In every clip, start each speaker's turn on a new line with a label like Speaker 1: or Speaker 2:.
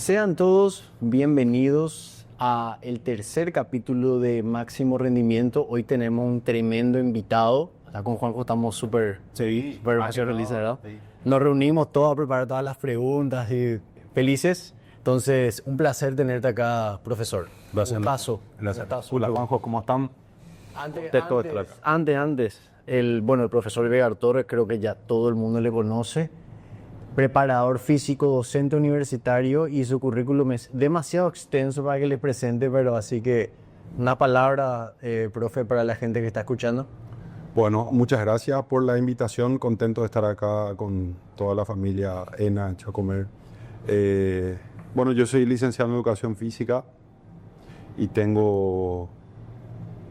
Speaker 1: Sean todos bienvenidos a el tercer capítulo de Máximo Rendimiento. Hoy tenemos un tremendo invitado. Acá con Juanjo estamos súper felices, ¿verdad? Sí. Nos reunimos todos a preparar todas las preguntas y felices. Entonces, un placer tenerte acá, profesor.
Speaker 2: Gracias.
Speaker 1: Un paso.
Speaker 2: Gracias. Hola, Juanjo, ¿cómo están?
Speaker 1: Antes, el profesor Vegar Torres, creo que ya todo el mundo le conoce. Preparador físico, docente universitario, y su currículum es demasiado extenso para que les presente, pero así que una palabra, profe, para la gente que está escuchando.
Speaker 2: Bueno, muchas gracias por la invitación. Contento de estar acá con toda la familia ENA, Chacomer. Yo soy licenciado en Educación Física y tengo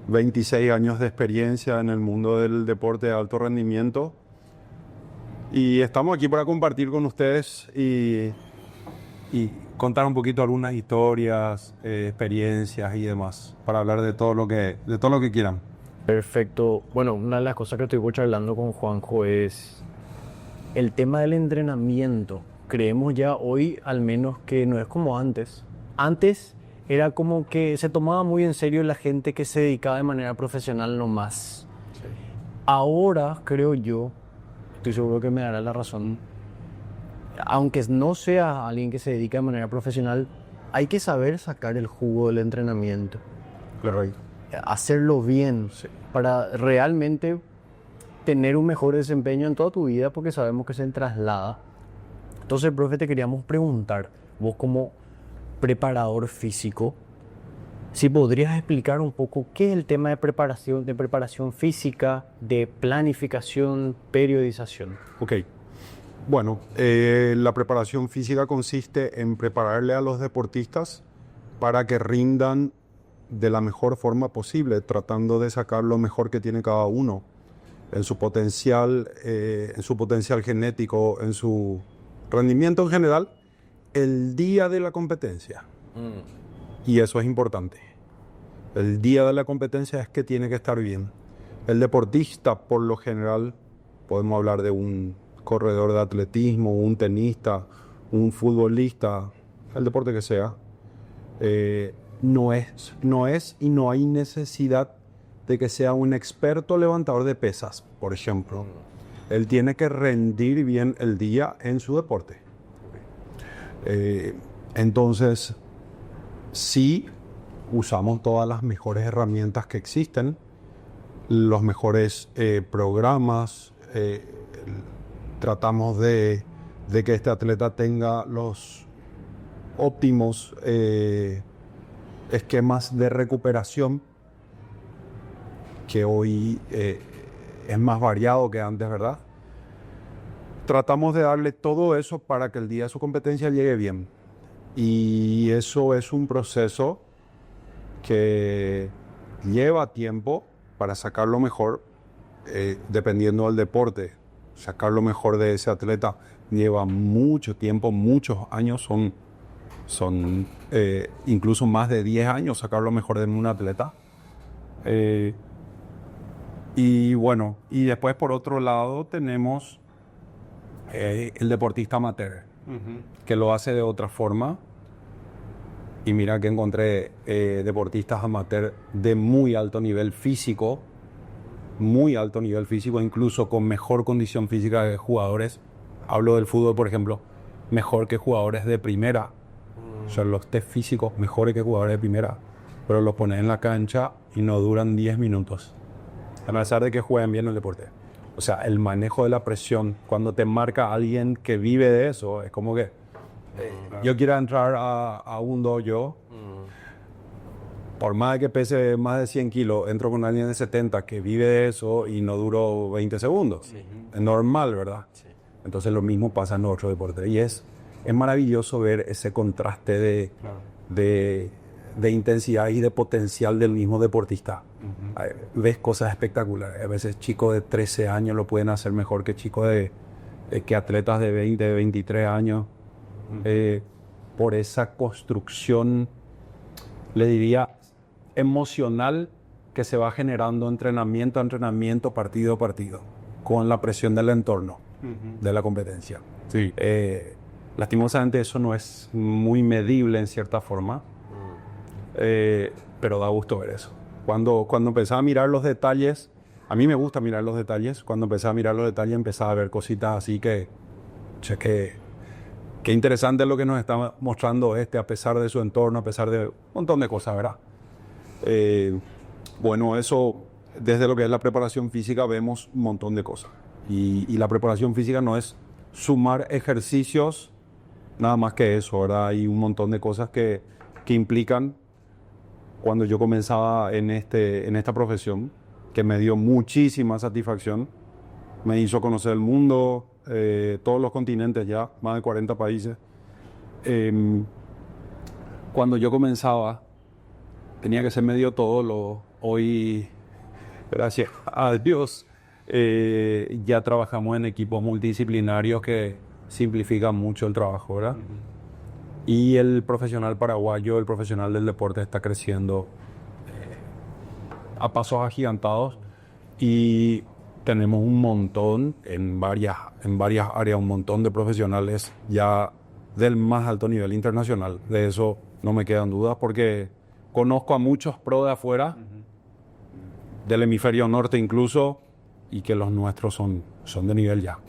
Speaker 2: 26 años de experiencia en el mundo del deporte de alto rendimiento. Y estamos aquí para compartir con ustedes y contar un poquito algunas historias, experiencias y demás, para hablar de todo lo que quieran.
Speaker 1: Perfecto. Bueno, una de las cosas que estoy charlando con Juanjo es el tema del entrenamiento. Creemos ya hoy, al menos, que no es como antes. Antes era como que se tomaba muy en serio la gente que se dedicaba de manera profesional nomás. Sí. Ahora, creo yo, estoy seguro que me dará la razón, aunque no sea alguien que se dedica de manera profesional, hay que saber sacar el jugo del entrenamiento.
Speaker 2: Claro.
Speaker 1: Hacerlo bien, sí, para realmente tener un mejor desempeño en toda tu vida, porque sabemos que se traslada. Entonces, profe, te queríamos preguntar, vos como preparador físico, si podrías explicar un poco qué es el tema de preparación física, de planificación, periodización.
Speaker 2: Ok. Bueno, la preparación física consiste en prepararle a los deportistas para que rindan de la mejor forma posible, tratando de sacar lo mejor que tiene cada uno en su potencial genético, en su rendimiento en general, el día de la competencia. Y eso es importante. El día de la competencia es que tiene que estar bien. El deportista, por lo general, podemos hablar de un corredor de atletismo, un tenista, un futbolista, el deporte que sea, no es y no hay necesidad de que sea un experto levantador de pesas, por ejemplo. Él tiene que rendir bien el día en su deporte. Entonces, sí, usamos todas las mejores herramientas que existen, los mejores programas, tratamos de que este atleta tenga los óptimos esquemas de recuperación, que hoy es más variado que antes, ¿verdad? Tratamos de darle todo eso para que el día de su competencia llegue bien. Y eso es un proceso que lleva tiempo para sacar lo mejor, dependiendo del deporte. Sacar lo mejor de ese atleta lleva mucho tiempo, muchos años, son incluso más de 10 años sacar lo mejor de un atleta. Y después por otro lado tenemos el deportista amateur, que lo hace de otra forma. Y mira que encontré deportistas amateur de muy alto nivel físico, incluso con mejor condición física que jugadores. Hablo del fútbol, por ejemplo, mejor que jugadores de primera. O sea, los test físicos mejores que jugadores de primera. Pero los pones en la cancha y no duran 10 minutos. A pesar de que jueguen bien el deporte. O sea, el manejo de la presión, cuando te marca alguien que vive de eso, es como que yo quiero entrar a un dojo, por más que pese más de 100 kilos, entro con alguien de 70 que vive de eso y no duró 20 segundos. Sí. Es normal, ¿verdad? Sí. Entonces lo mismo pasa en otro deporte. Y es maravilloso ver ese contraste de intensidad y de potencial del mismo deportista. Ves cosas espectaculares. A veces chicos de 13 años lo pueden hacer mejor que chicos que atletas de 20, de 23 años. Por esa construcción, le diría, emocional que se va generando entrenamiento a entrenamiento, partido a partido, con la presión del entorno, de la competencia. Sí. Lastimosamente eso no es muy medible en cierta forma, pero da gusto ver eso. Cuando empezaba a mirar los detalles, a mí me gusta mirar los detalles, cuando empezaba a mirar los detalles empezaba a ver cositas así que, che, qué interesante lo que nos está mostrando a pesar de su entorno, a pesar de un montón de cosas, ¿verdad? Bueno, eso, desde lo que es la preparación física, vemos un montón de cosas. Y la preparación física no es sumar ejercicios, nada más que eso, ¿verdad? Hay un montón de cosas que implican, cuando yo comenzaba en esta profesión, que me dio muchísima satisfacción, me hizo conocer el mundo, todos los continentes ya, más de 40 países. Cuando yo comenzaba, tenía que ser medio todo. Hoy, gracias a Dios, ya trabajamos en equipos multidisciplinarios que simplifican mucho el trabajo, ¿verdad? Y el profesional paraguayo, el profesional del deporte está creciendo a pasos agigantados y tenemos un montón en varias áreas, un montón de profesionales ya del más alto nivel internacional. De eso no me quedan dudas porque conozco a muchos pro de afuera, del hemisferio norte incluso, y que los nuestros son de nivel ya.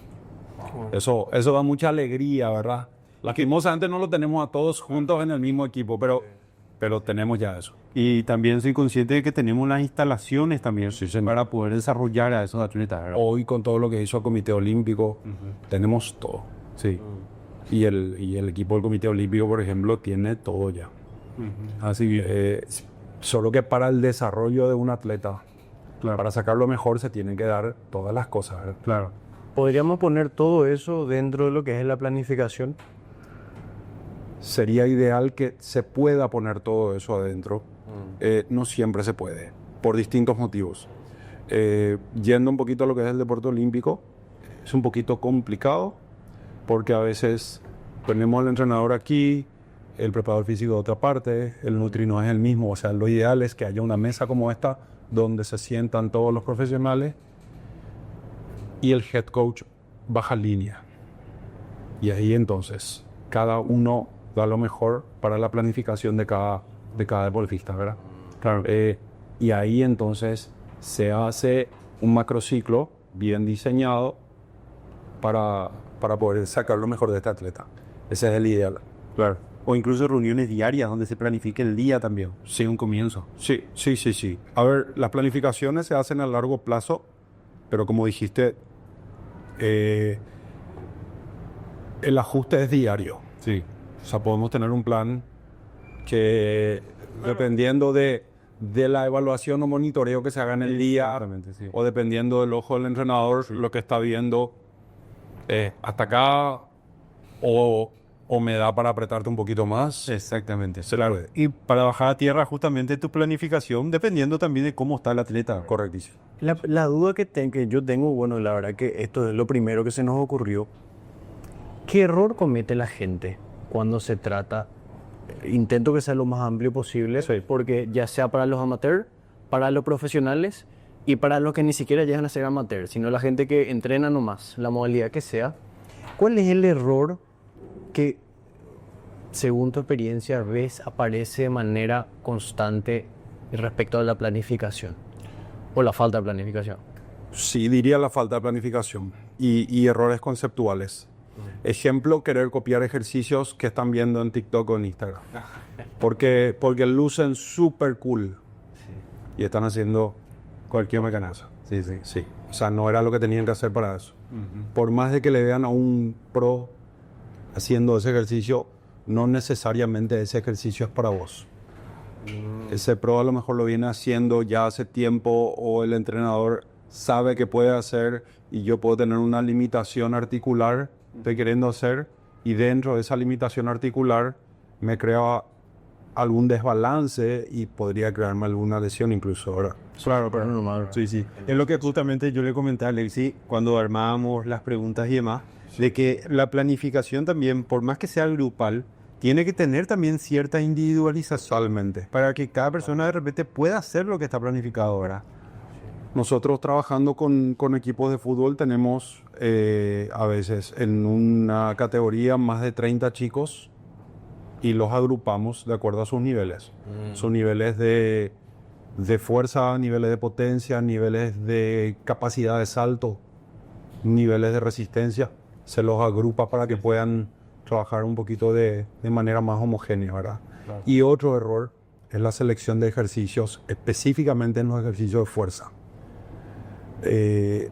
Speaker 2: Eso da mucha alegría, ¿verdad? Lastimosamente no lo tenemos a todos juntos en el mismo equipo, pero tenemos ya eso.
Speaker 3: Y también soy consciente de que tenemos las instalaciones también para poder desarrollar a esos atletas, ¿verdad?
Speaker 2: Hoy con todo lo que hizo el Comité Olímpico, tenemos todo.
Speaker 3: Sí.
Speaker 2: Y el equipo del Comité Olímpico, por ejemplo, tiene todo ya. Así solo que para el desarrollo de un atleta,
Speaker 3: Claro.
Speaker 2: para sacarlo mejor, se tienen que dar todas las cosas, ¿verdad?
Speaker 3: Claro.
Speaker 1: ¿Podríamos poner todo eso dentro de lo que es la planificación?
Speaker 2: Sería ideal que se pueda poner todo eso adentro. No siempre se puede, por distintos motivos. Yendo un poquito a lo que es el deporte olímpico, es un poquito complicado porque a veces ponemos al entrenador aquí, el preparador físico de otra parte, el nutri no es el mismo. O sea, lo ideal es que haya una mesa como esta donde se sientan todos los profesionales y el head coach baja línea. Y ahí entonces cada uno da lo mejor para la planificación de cada deportista, ¿verdad?
Speaker 3: Claro.
Speaker 2: Y ahí entonces se hace un macrociclo bien diseñado para poder sacar lo mejor de este atleta. Ese es el ideal.
Speaker 3: Claro. O incluso reuniones diarias donde se planifique el día también.
Speaker 2: Sí, un comienzo. Sí. A ver, las planificaciones se hacen a largo plazo, pero como dijiste, el ajuste es diario.
Speaker 3: Sí.
Speaker 2: O sea, podemos tener un plan que, dependiendo de la evaluación o monitoreo que se haga en el día,
Speaker 3: Sí.
Speaker 2: o dependiendo del ojo del entrenador, lo que está viendo, hasta acá, o me da para apretarte un poquito más.
Speaker 3: Exactamente.
Speaker 2: Claro.
Speaker 3: Y para bajar a tierra, justamente tu planificación, dependiendo también de cómo está el atleta.
Speaker 2: Correctísimo.
Speaker 1: La duda que yo tengo, bueno, la verdad que esto es lo primero que se nos ocurrió. ¿Qué error comete la gente cuando se trata? Intento que sea lo más amplio posible, porque ya sea para los amateurs, para los profesionales y para los que ni siquiera llegan a ser amateurs, sino la gente que entrena nomás, la modalidad que sea. ¿Cuál es el error que, según tu experiencia, ves aparece de manera constante respecto a la planificación o la falta de planificación?
Speaker 2: Sí, diría la falta de planificación y errores conceptuales. Ejemplo, querer copiar ejercicios que están viendo en TikTok o en Instagram. Porque lucen súper cool. Y están haciendo cualquier macanazo. Sí. O sea, no era lo que tenían que hacer para eso. Por más de que le vean a un pro haciendo ese ejercicio, no necesariamente ese ejercicio es para vos. Ese pro a lo mejor lo viene haciendo ya hace tiempo, o el entrenador sabe que puede hacer, y yo puedo tener una limitación articular estoy queriendo hacer, y dentro de esa limitación articular me crea algún desbalance y podría crearme alguna lesión incluso ahora.
Speaker 3: Claro, pero normal. Sí. Es lo que justamente yo le comenté a Alexi cuando armábamos las preguntas y demás, de que la planificación también, por más que sea grupal, tiene que tener también cierta individualización
Speaker 2: Totalmente.
Speaker 3: para que cada persona de repente pueda hacer lo que está planificado ahora.
Speaker 2: Nosotros trabajando con equipos de fútbol tenemos a veces en una categoría más de 30 chicos y los agrupamos de acuerdo a sus niveles. Sus niveles de fuerza, niveles de potencia, niveles de capacidad de salto, niveles de resistencia. Se los agrupa para que puedan trabajar un poquito de manera más homogénea, ¿verdad? Claro. Y otro error es la selección de ejercicios, específicamente en los ejercicios de fuerza. Ahí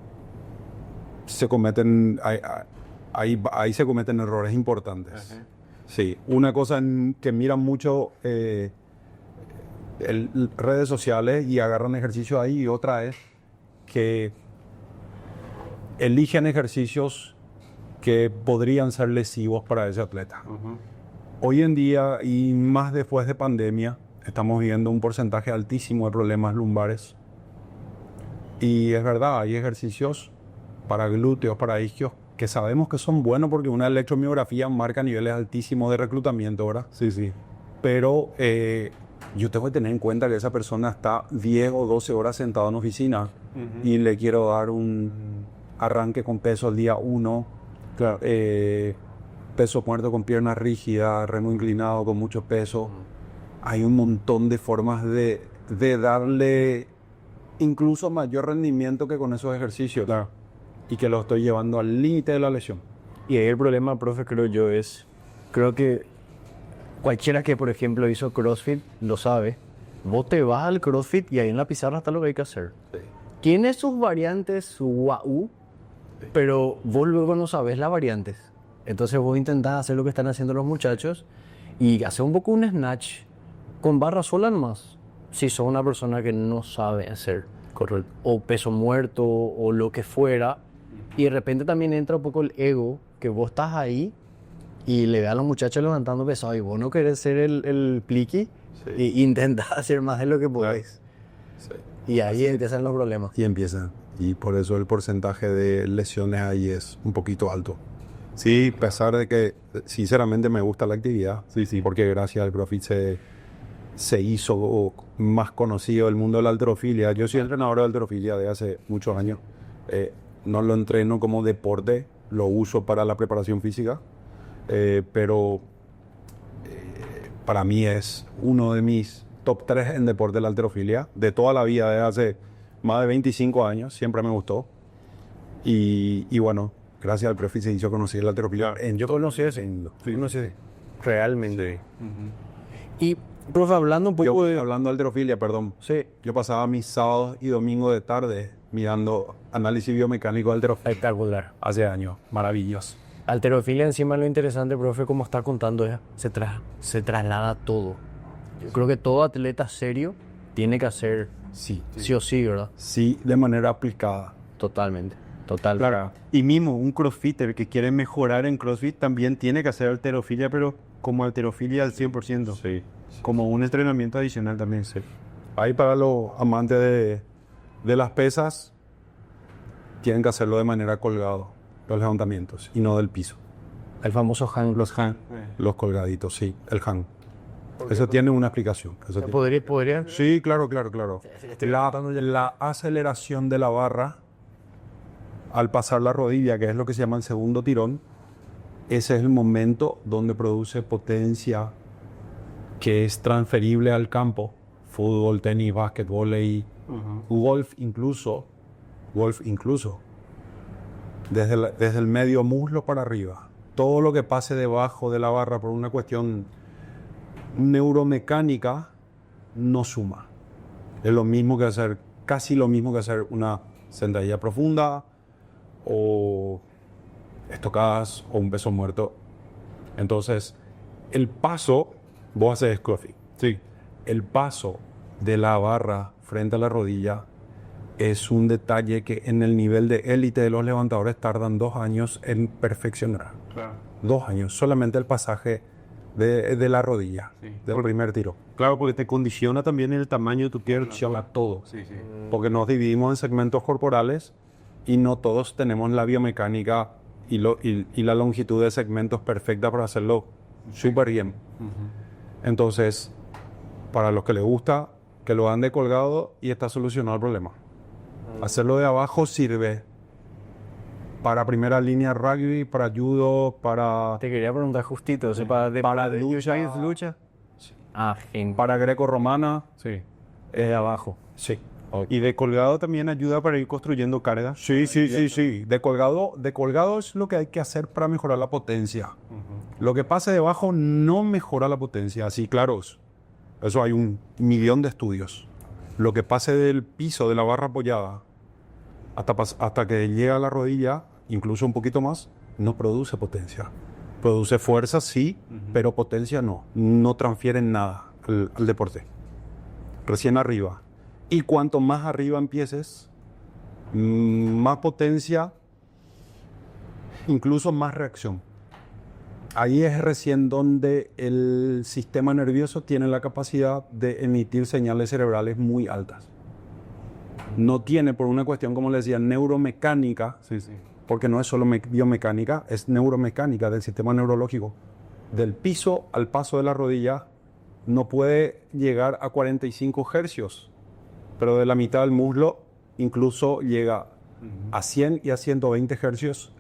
Speaker 2: se cometen errores importantes. Uh-huh. Sí, una cosa que miran mucho redes sociales y agarran ejercicios ahí, y otra es que eligen ejercicios que podrían ser lesivos para ese atleta. Uh-huh. Hoy en día, y más después de pandemia, estamos viendo un porcentaje altísimo de problemas lumbares. Y es verdad, hay ejercicios para glúteos, para isquios, que sabemos que son buenos porque una electromiografía marca niveles altísimos de reclutamiento, ¿verdad?
Speaker 3: Sí, sí.
Speaker 2: Pero yo tengo que tener en cuenta que esa persona está 10 o 12 horas sentada en oficina, uh-huh, y le quiero dar un arranque con peso el día 1, claro, peso muerto con piernas rígidas, remo inclinado con mucho peso. Uh-huh. Hay un montón de formas de darle incluso mayor rendimiento que con esos ejercicios. Claro. Y que lo estoy llevando al límite de la lesión.
Speaker 1: Y ahí el problema, profe, creo que cualquiera que, por ejemplo, hizo CrossFit lo sabe. Vos te vas al CrossFit y ahí en la pizarra está lo que hay que hacer. Sí. Tiene sus variantes, su WAU, sí, pero vos luego no sabés las variantes. Entonces vos intentás hacer lo que están haciendo los muchachos y hacer un poco un snatch con barra sola nomás. Si sos una persona que no sabe hacer, correcto, o peso muerto o lo que fuera, y de repente también entra un poco el ego, que vos estás ahí y le ve a los muchachos levantando pesado y vos no querés ser el pliqui, sí, y intentás hacer más de lo que podés. Sí. Y ahí empiezan los problemas.
Speaker 2: Y por eso el porcentaje de lesiones ahí es un poquito alto. Sí, a pesar de que sinceramente me gusta la actividad, sí, porque gracias al CrossFit se hizo más conocido el mundo de la halterofilia. Yo soy entrenador de halterofilia de hace muchos años. No lo entreno como deporte, lo uso para la preparación física, pero para mí es uno de mis top 3 en deporte de la halterofilia, de toda la vida, desde hace más de 25 años, siempre me gustó. Y bueno, gracias al CrossFit se hizo conocido la halterofilia.
Speaker 1: Yo conocí ese, realmente. Uh-huh. Y profe, hablando un poco
Speaker 2: hablando de halterofilia, perdón.
Speaker 1: Sí.
Speaker 2: Yo pasaba mis sábados y domingos de tarde mirando análisis biomecánico de halterofilia.
Speaker 1: Espectacular.
Speaker 2: Hace años. Maravilloso.
Speaker 1: Halterofilia, encima lo interesante, profe, como está contando ella, se traslada todo. Yo creo que todo atleta serio tiene que hacer sí o sí, ¿verdad?
Speaker 2: Sí, de manera aplicada.
Speaker 1: Totalmente.
Speaker 3: Claro. Y mismo un crossfitter que quiere mejorar en CrossFit también tiene que hacer halterofilia, pero como halterofilia al 100%.
Speaker 2: Sí.
Speaker 3: Como un entrenamiento adicional también.
Speaker 2: Sí. Ahí para los amantes de las pesas, tienen que hacerlo de manera colgado, los levantamientos, y no del piso.
Speaker 1: El famoso hang.
Speaker 3: Los hang.
Speaker 2: Los colgaditos, sí, el hang. Eso tiene una explicación.
Speaker 1: ¿Podría?
Speaker 2: Sí, claro. La aceleración de la barra al pasar la rodilla, que es lo que se llama el segundo tirón, ese es el momento donde produce potencia que es transferible al campo. Fútbol, tenis, básquetbol y golf incluso. Desde el medio muslo para arriba. Todo lo que pase debajo de la barra por una cuestión neuromecánica no suma. Es lo mismo que hacer, casi lo mismo que hacer una sentadilla profunda o estocadas o un peso muerto. Entonces, el paso, vos haces CrossFit.
Speaker 3: Sí.
Speaker 2: El paso de la barra frente a la rodilla es un detalle que en el nivel de élite de los levantadores tardan 2 años en perfeccionar.
Speaker 3: Claro.
Speaker 2: 2 años, solamente el pasaje de la rodilla, sí, del primer tiro.
Speaker 3: Claro, porque te condiciona también el tamaño de tu pierna.
Speaker 2: Condiciona todo.
Speaker 3: Sí.
Speaker 2: Porque nos dividimos en segmentos corporales y no todos tenemos la biomecánica y la longitud de segmentos perfecta para hacerlo súper bien. Uh-huh. Entonces, para los que les gusta, que lo han de colgado y está solucionado el problema. Hacerlo de abajo sirve para primera línea rugby, para judo, para
Speaker 1: Te quería preguntar justito, o sea,
Speaker 2: Para
Speaker 1: de
Speaker 2: lucha.
Speaker 1: lucha. Ah, genial.
Speaker 2: para greco-romana.
Speaker 1: Sí. Es de abajo.
Speaker 2: Sí.
Speaker 3: Y de colgado también ayuda para ir construyendo carga.
Speaker 2: Sí. De colgado es lo que hay que hacer para mejorar la potencia. Lo que pasa debajo no mejora la potencia, así claros. Eso hay 1.000.000 de estudios. Lo que pase del piso de la barra apoyada hasta que llega a la rodilla, incluso un poquito más, no produce potencia. Produce fuerza, sí, pero potencia no. No transfiere nada al deporte. Recién arriba. Y cuanto más arriba empieces, más potencia, incluso más reacción. Ahí es recién donde el sistema nervioso tiene la capacidad de emitir señales cerebrales muy altas. No tiene, por una cuestión, como les decía, neuromecánica, porque no es solo biomecánica, es neuromecánica del sistema neurológico. Del piso al paso de la rodilla no puede llegar a 45 hercios, pero de la mitad del muslo incluso llega a 100 y a 120 hercios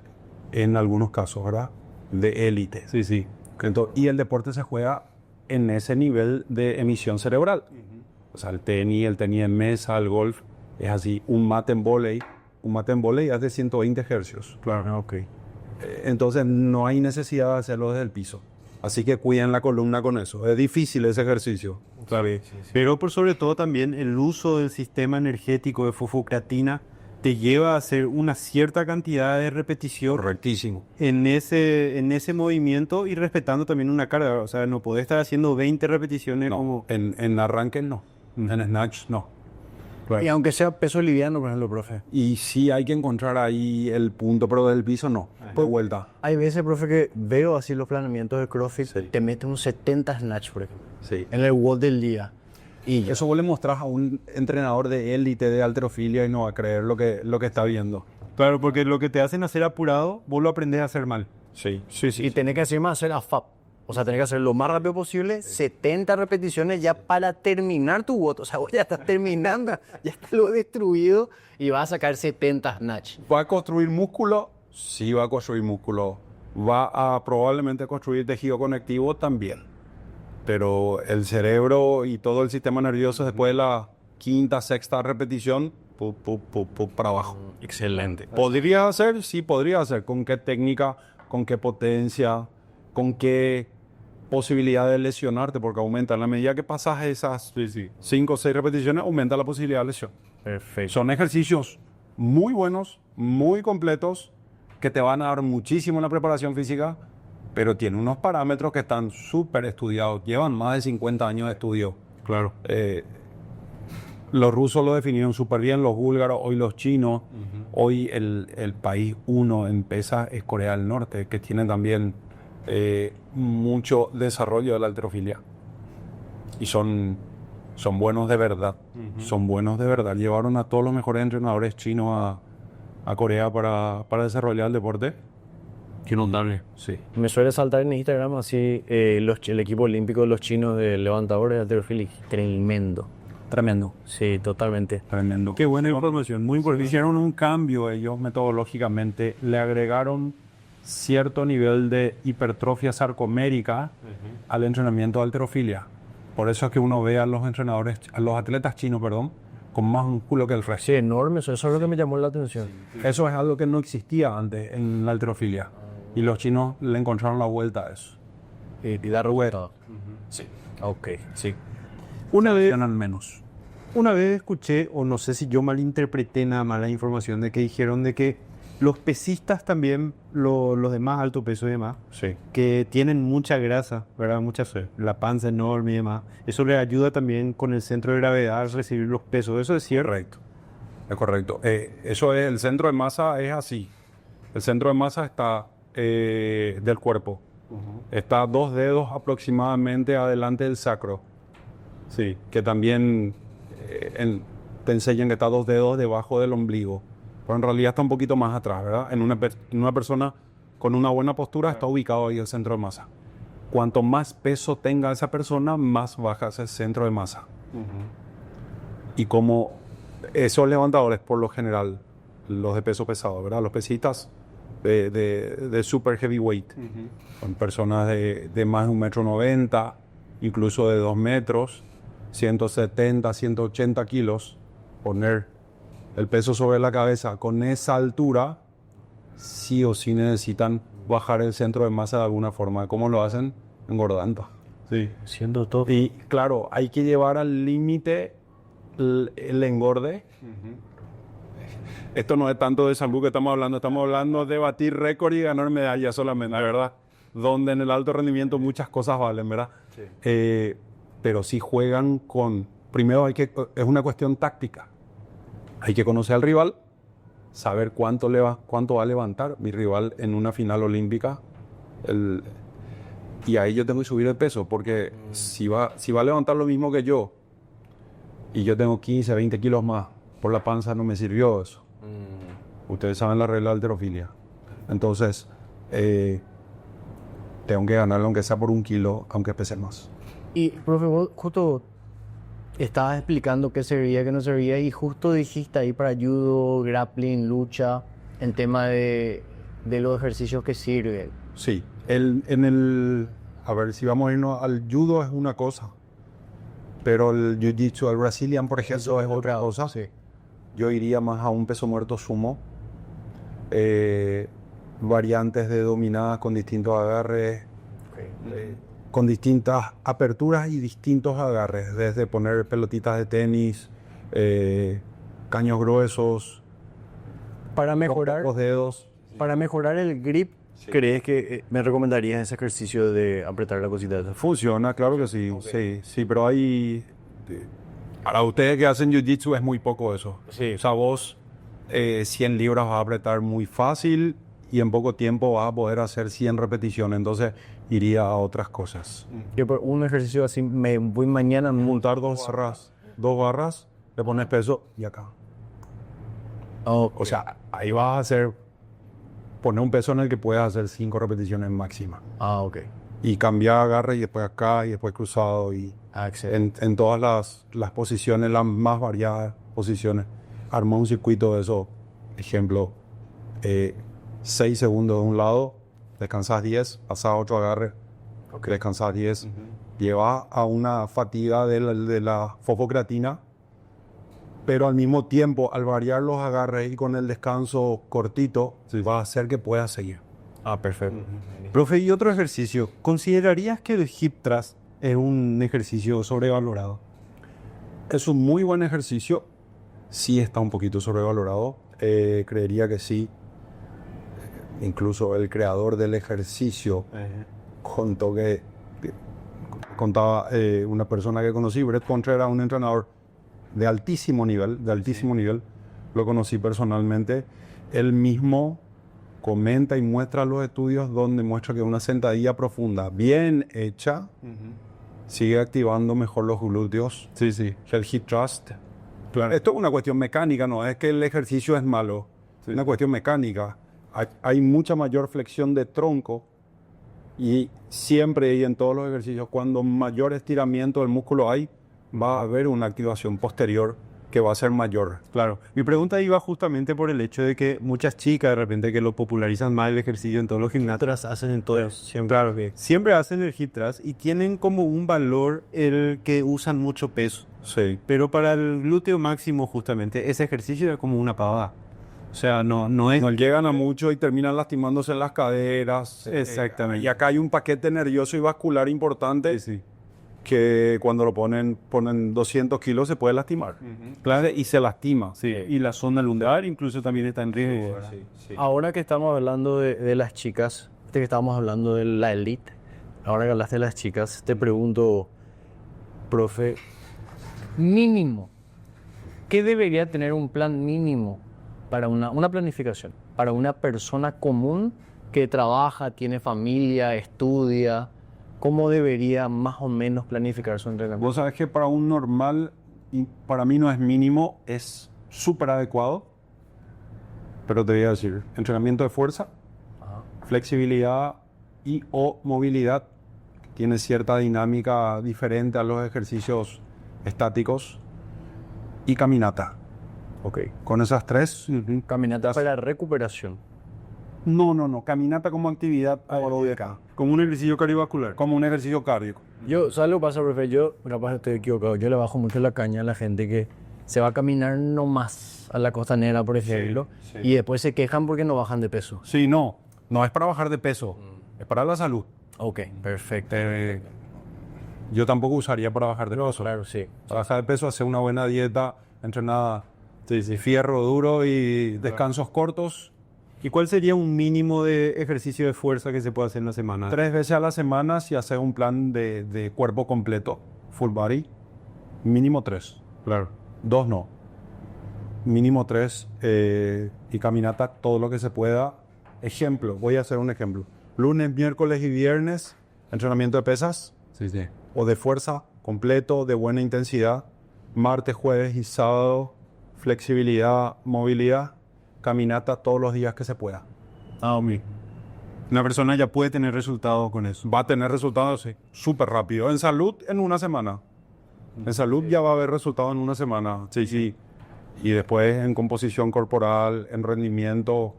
Speaker 2: en algunos casos, ¿verdad? De élite.
Speaker 3: Sí.
Speaker 2: Entonces, y el deporte se juega en ese nivel de emisión cerebral. O sea, el tenis de mesa, el golf, es así. Un mate en vóley es de 120 hercios.
Speaker 1: Claro, ok.
Speaker 2: Entonces no hay necesidad de hacerlo desde el piso. Así que cuiden la columna con eso. Es difícil ese ejercicio.
Speaker 3: Claro. Pero por sobre todo también el uso del sistema energético de fosfocreatina te lleva a hacer una cierta cantidad de repetición
Speaker 2: Correctísimo.
Speaker 3: en ese movimiento y respetando también una carga. O sea, no podés estar haciendo 20 repeticiones
Speaker 2: No,
Speaker 3: como...
Speaker 2: en arranque no. En snatch no.
Speaker 1: Y aunque sea peso liviano, por ejemplo, profe.
Speaker 2: Y sí hay que encontrar ahí el punto, pero del piso no. De vuelta.
Speaker 1: Hay veces, profe, que veo así los planeamientos de CrossFit,
Speaker 2: Sí.
Speaker 1: te mete un 70 snatch, por ejemplo,
Speaker 2: Sí.
Speaker 1: en el WOD del día. Y
Speaker 2: Eso vos le mostrás a un entrenador de élite de halterofilia y no va a creer lo que está viendo.
Speaker 3: Claro, porque lo que te hacen hacer apurado, vos lo aprendés a hacer mal.
Speaker 2: Sí.
Speaker 1: y tenés que encima hacer AFAP. O sea, tenés que hacer lo más rápido posible, 70 repeticiones ya para terminar tu WOD. O sea, vos ya estás terminando, ya está lo destruido y vas a sacar 70 snatch.
Speaker 2: ¿Va a construir músculo? Sí, va a construir músculo. Va a probablemente construir tejido conectivo también. Pero el cerebro y todo el sistema nervioso después de la quinta, sexta repetición, para abajo.
Speaker 1: Excelente.
Speaker 2: ¿Podría hacer? Sí, podría hacer. ¿Con qué técnica? ¿Con qué potencia? ¿Con qué posibilidad de lesionarte? Porque aumenta. En la medida que pasas esas 5 o 6 repeticiones, aumenta la posibilidad de lesión.
Speaker 1: Perfecto.
Speaker 2: Son ejercicios muy buenos, muy completos, que te van a dar muchísimo en la preparación física, pero tienen unos parámetros que están súper estudiados. Llevan más de 50 años de estudio.
Speaker 3: Claro.
Speaker 2: Los rusos lo definieron súper bien, los búlgaros, hoy los chinos. Hoy el país uno en pesa es Corea del Norte, que tiene también mucho desarrollo de la halterofilia. Y son buenos de verdad. Son buenos de verdad. Llevaron a todos los mejores entrenadores chinos a Corea para desarrollar el deporte.
Speaker 1: Qué notable.
Speaker 2: Sí.
Speaker 1: Me suele saltar en Instagram así el equipo olímpico de los chinos de levantadores de halterofilia. Tremendo.
Speaker 2: Tremendo.
Speaker 1: Sí, totalmente.
Speaker 2: Tremendo.
Speaker 3: Qué buena información, muy importante.
Speaker 2: Hicieron un cambio ellos metodológicamente, le agregaron cierto nivel de hipertrofia sarcomérica al entrenamiento de halterofilia. Por eso es que uno ve a los entrenadores, a los atletas chinos, con más músculo que el resto.
Speaker 1: Sí, enorme. Eso es lo que me llamó la atención.
Speaker 2: Eso es algo que no existía antes en la halterofilia. Y los chinos le encontraron la vuelta a eso.
Speaker 1: Y dar vuelta.
Speaker 2: Sí.
Speaker 1: Ok, sí.
Speaker 3: Una vez escuché, o no sé si yo malinterpreté nada más la información, de que dijeron de que los pesistas también, los de más alto peso y demás,
Speaker 2: Sí.
Speaker 3: que tienen mucha grasa, ¿verdad? La panza enorme y demás. Eso les ayuda también con el centro de gravedad al recibir los pesos. ¿Eso es cierto?
Speaker 2: Correcto. Es correcto. Eso es, el centro de masa es así. El centro de masa está del cuerpo. Está 2 dedos aproximadamente adelante del sacro. Sí. Que también te enseñan que está 2 dedos debajo del ombligo. Pero en realidad está un poquito más atrás, ¿verdad? En una persona con una buena postura está ubicado ahí el centro de masa. Cuanto más peso tenga esa persona, más baja es el centro de masa. Y como Esos levantadores, por lo general, los de peso pesado, ¿verdad? Los pesistas de super heavyweight. Son personas de más de 1,90 m, incluso de 2 metros, 170, 180 kilos. Poner el peso sobre la cabeza con esa altura, sí o sí necesitan bajar el centro de masa de alguna forma. ¿Cómo lo hacen? Engordando.
Speaker 3: Sí.
Speaker 1: Siendo todo.
Speaker 2: Y claro, hay que llevar al límite el engorde. Esto no es tanto de salud que estamos hablando de batir récord y ganar medallas solamente, ¿verdad? Donde en el alto rendimiento muchas cosas valen, ¿verdad? Sí. Pero sí juegan con... Primero es una cuestión táctica. Hay que conocer al rival, saber cuánto va a levantar mi rival en una final olímpica. Y ahí yo tengo que subir el peso, porque si va a levantar lo mismo que yo, y yo tengo 15, 20 kilos más, por la panza no me sirvió eso. Ustedes saben la regla de halterofilia. Entonces, tengo que ganarlo aunque sea por 1 kilo, aunque pese más.
Speaker 1: Y, profe, vos justo estabas explicando qué servía, qué no servía, y justo dijiste ahí para judo, grappling, lucha, el tema de los ejercicios que sirven.
Speaker 2: Sí, a ver, si vamos a irnos al judo es una cosa, pero el jiu-jitsu, el Brazilian, por ejemplo, es otra cosa.
Speaker 1: Sí.
Speaker 2: Yo iría más a un peso muerto sumo, variantes de dominadas con distintos agarres, con distintas aperturas y distintos agarres, desde poner pelotitas de tenis, caños gruesos,
Speaker 1: Para mejorar,
Speaker 2: los dedos.
Speaker 1: para mejorar el grip, ¿crees que me recomendarías ese ejercicio de apretar la cosita de esa?
Speaker 2: Funciona, claro que sí, sí, pero hay... Para ustedes que hacen jiu-jitsu es muy poco eso.
Speaker 1: Sí.
Speaker 2: O sea, vos 100 libras vas a apretar muy fácil y en poco tiempo vas a poder hacer 100 repeticiones. Entonces iría a otras cosas.
Speaker 1: Yo por un ejercicio así, me voy mañana a
Speaker 2: Montar 2 barras, le pones peso y acá. O sea, ahí vas a hacer... Poner un peso en el que puedas hacer 5 repeticiones máximas.
Speaker 1: ok.
Speaker 2: Y cambiar agarre y después acá y después cruzado y...
Speaker 1: Excelente.
Speaker 2: En todas las posiciones, las más variadas posiciones. Armó un circuito de eso. Ejemplo, 6 segundos de un lado, descansas 10, pasas 8 agarres, descansas 10. Llevas a una fatiga de la fosfocreatina, pero al mismo tiempo, al variar los agarres y con el descanso cortito, va a hacer que puedas seguir.
Speaker 1: Perfecto.
Speaker 3: Profe, y otro ejercicio, ¿considerarías que el hip thrust es un ejercicio sobrevalorado?
Speaker 2: Es un muy buen ejercicio, sí está un poquito sobrevalorado, creería que sí. Incluso el creador del ejercicio contaba una persona que conocí, Brett Contreras, un entrenador de altísimo nivel, lo conocí personalmente. Él mismo comenta y muestra los estudios donde muestra que una sentadilla profunda bien hecha sigue activando mejor los glúteos.
Speaker 3: Sí.
Speaker 2: El hip thrust. Claro. Esto es una cuestión mecánica, no es que el ejercicio es malo, es una cuestión mecánica. Hay mucha mayor flexión de tronco y siempre y en todos los ejercicios, cuando mayor estiramiento del músculo hay, va a haber una activación posterior que va a ser mayor.
Speaker 3: Claro. Mi pregunta iba justamente por el hecho de que muchas chicas de repente que lo popularizan más el ejercicio en todos los gimnasios.
Speaker 1: Hacen en todo siempre.
Speaker 3: Claro que siempre hacen el hip thrust y tienen como un valor el que usan mucho peso.
Speaker 2: Sí.
Speaker 3: Pero para el glúteo máximo justamente ese ejercicio es como una pavada. O sea, no es...
Speaker 2: No llegan a mucho y terminan lastimándose en las caderas.
Speaker 3: Exactamente.
Speaker 2: Y acá hay un paquete nervioso y vascular importante.
Speaker 3: Sí.
Speaker 2: Que cuando lo ponen 200 kilos se puede lastimar.
Speaker 3: Claro,
Speaker 2: Y se lastima.
Speaker 3: sí. Y la zona lumbar incluso también está en riesgo. ¿verdad?
Speaker 2: Sí.
Speaker 1: Ahora que estamos hablando de las chicas, que estábamos hablando de la elite, ahora que hablaste de las chicas, te pregunto, profe, mínimo, ¿qué debería tener un plan mínimo para una planificación, para una persona común que trabaja, tiene familia, estudia? ¿Cómo debería más o menos planificar su entrenamiento?
Speaker 2: Vos sabés que para un normal, y para mí no es mínimo, es súper adecuado. Pero te voy a decir, entrenamiento de fuerza, flexibilidad y o movilidad. Tiene cierta dinámica diferente a los ejercicios estáticos. Y caminata.
Speaker 1: Ok.
Speaker 2: Con esas tres,
Speaker 1: Caminata para recuperación.
Speaker 2: no. Caminata como actividad aeróbica,
Speaker 3: Como un ejercicio cardiovascular.
Speaker 2: como un ejercicio cardíaco.
Speaker 1: Yo, ¿sabes lo que pasa, profe? Yo, capaz estoy equivocado, yo le bajo mucho la caña a la gente que se va a caminar nomás a la costanera, por ejemplo,
Speaker 2: sí.
Speaker 1: y después se quejan porque no bajan de peso.
Speaker 2: Sí, no es para bajar de peso, es para la salud.
Speaker 1: Ok, perfecto.
Speaker 2: Yo tampoco usaría para bajar de peso.
Speaker 1: Claro, sí.
Speaker 2: Para bajar de peso, hacer una buena dieta, entrenada, fierro duro y descansos cortos.
Speaker 3: ¿Y cuál sería un mínimo de ejercicio de fuerza que se puede hacer en la semana?
Speaker 2: 3 veces a la semana si haces un plan de cuerpo completo, full body, mínimo 3.
Speaker 3: Claro.
Speaker 2: 2 no. Mínimo 3 y caminata todo lo que se pueda. Ejemplo, voy a hacer un ejemplo. Lunes, miércoles y viernes, entrenamiento de pesas
Speaker 3: Sí.
Speaker 2: o de fuerza completo, de buena intensidad. Martes, jueves y sábado, flexibilidad, movilidad, caminata todos los días que se pueda.
Speaker 3: Una persona ya puede tener resultados con eso.
Speaker 2: Va a tener resultados, sí, súper rápido. En salud, en una semana. En salud ya va a haber resultados en una semana. Sí. Y después en composición corporal, en rendimiento,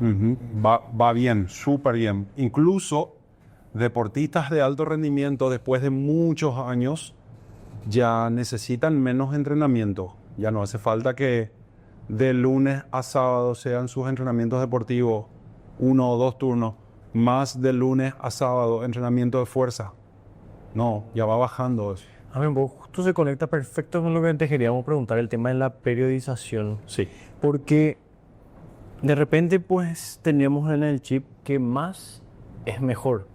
Speaker 2: va bien, súper bien. Incluso deportistas de alto rendimiento, después de muchos años, ya necesitan menos entrenamiento. Ya no hace falta que de lunes a sábado sean sus entrenamientos deportivos 1 o 2 turnos, más de lunes a sábado entrenamiento de fuerza. No, ya va bajando eso.
Speaker 1: A ver, vos justo se conecta perfecto con lo que te queríamos preguntar, el tema de la periodización.
Speaker 2: Sí.
Speaker 1: Porque de repente pues tenemos en el chip que más es mejor,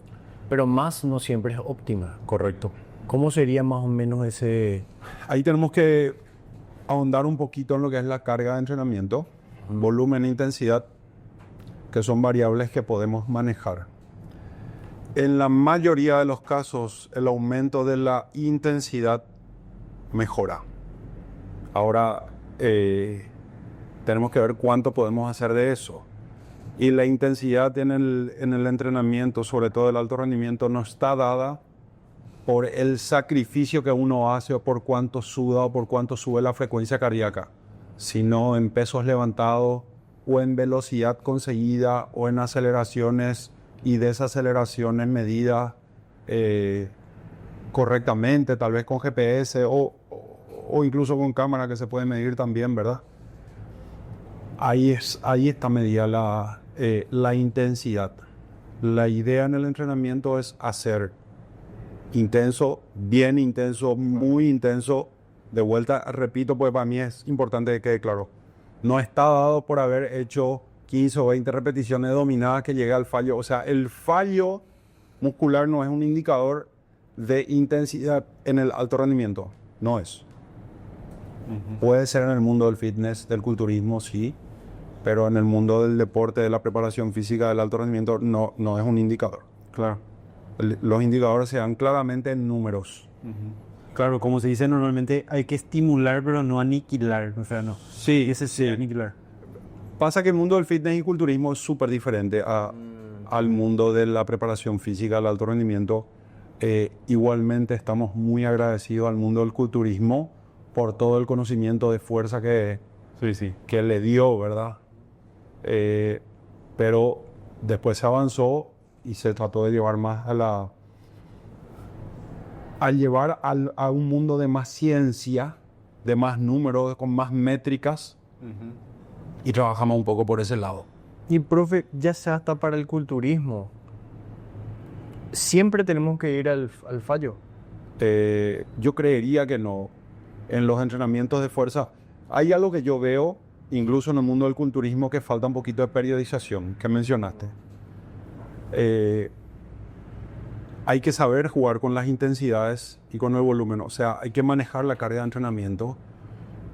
Speaker 1: pero más no siempre es óptima.
Speaker 2: Correcto.
Speaker 1: ¿Cómo sería más o menos ese?
Speaker 2: Ahí tenemos que ahondar un poquito en lo que es la carga de entrenamiento, volumen e intensidad, que son variables que podemos manejar. En la mayoría de los casos, el aumento de la intensidad mejora. Ahora, tenemos que ver cuánto podemos hacer de eso. Y la intensidad en el entrenamiento, sobre todo el alto rendimiento, no está dada por el sacrificio que uno hace o por cuánto suda o por cuánto sube la frecuencia cardíaca, sino en pesos levantados o en velocidad conseguida o en aceleraciones y desaceleraciones medidas correctamente, tal vez con GPS o incluso con cámara que se puede medir también, ¿verdad? Ahí está medida la intensidad. La idea en el entrenamiento es hacer intenso, bien intenso, muy intenso. De vuelta, repito, pues para mí es importante que quede claro. No está dado por haber hecho 15 o 20 repeticiones dominadas que llegue al fallo. O sea, el fallo muscular no es un indicador de intensidad en el alto rendimiento. No es. Puede ser en el mundo del fitness, del culturismo, sí. Pero en el mundo del deporte, de la preparación física, del alto rendimiento, no es un indicador.
Speaker 3: Claro.
Speaker 2: Los indicadores se dan claramente en números.
Speaker 3: Claro, como se dice normalmente, hay que estimular pero no aniquilar. O sea, no.
Speaker 2: Sí,
Speaker 3: Ese sí, aniquilar.
Speaker 2: Pasa que el mundo del fitness y culturismo es súper diferente al mundo de la preparación física, al alto rendimiento. Igualmente estamos muy agradecidos al mundo del culturismo por todo el conocimiento de fuerza que le dio, ¿verdad? Pero después se avanzó y se trató de llevar más a un mundo de más ciencia, de más números, con más métricas. Y trabajamos un poco por ese lado.
Speaker 1: Y profe, ya sea hasta para el culturismo, siempre tenemos que ir al fallo.
Speaker 2: Yo creería que no. En los entrenamientos de fuerza hay algo que yo veo, incluso en el mundo del culturismo, que falta un poquito de periodización, que mencionaste. Hay que saber jugar con las intensidades y con el volumen. O sea, hay que manejar la carga de entrenamiento.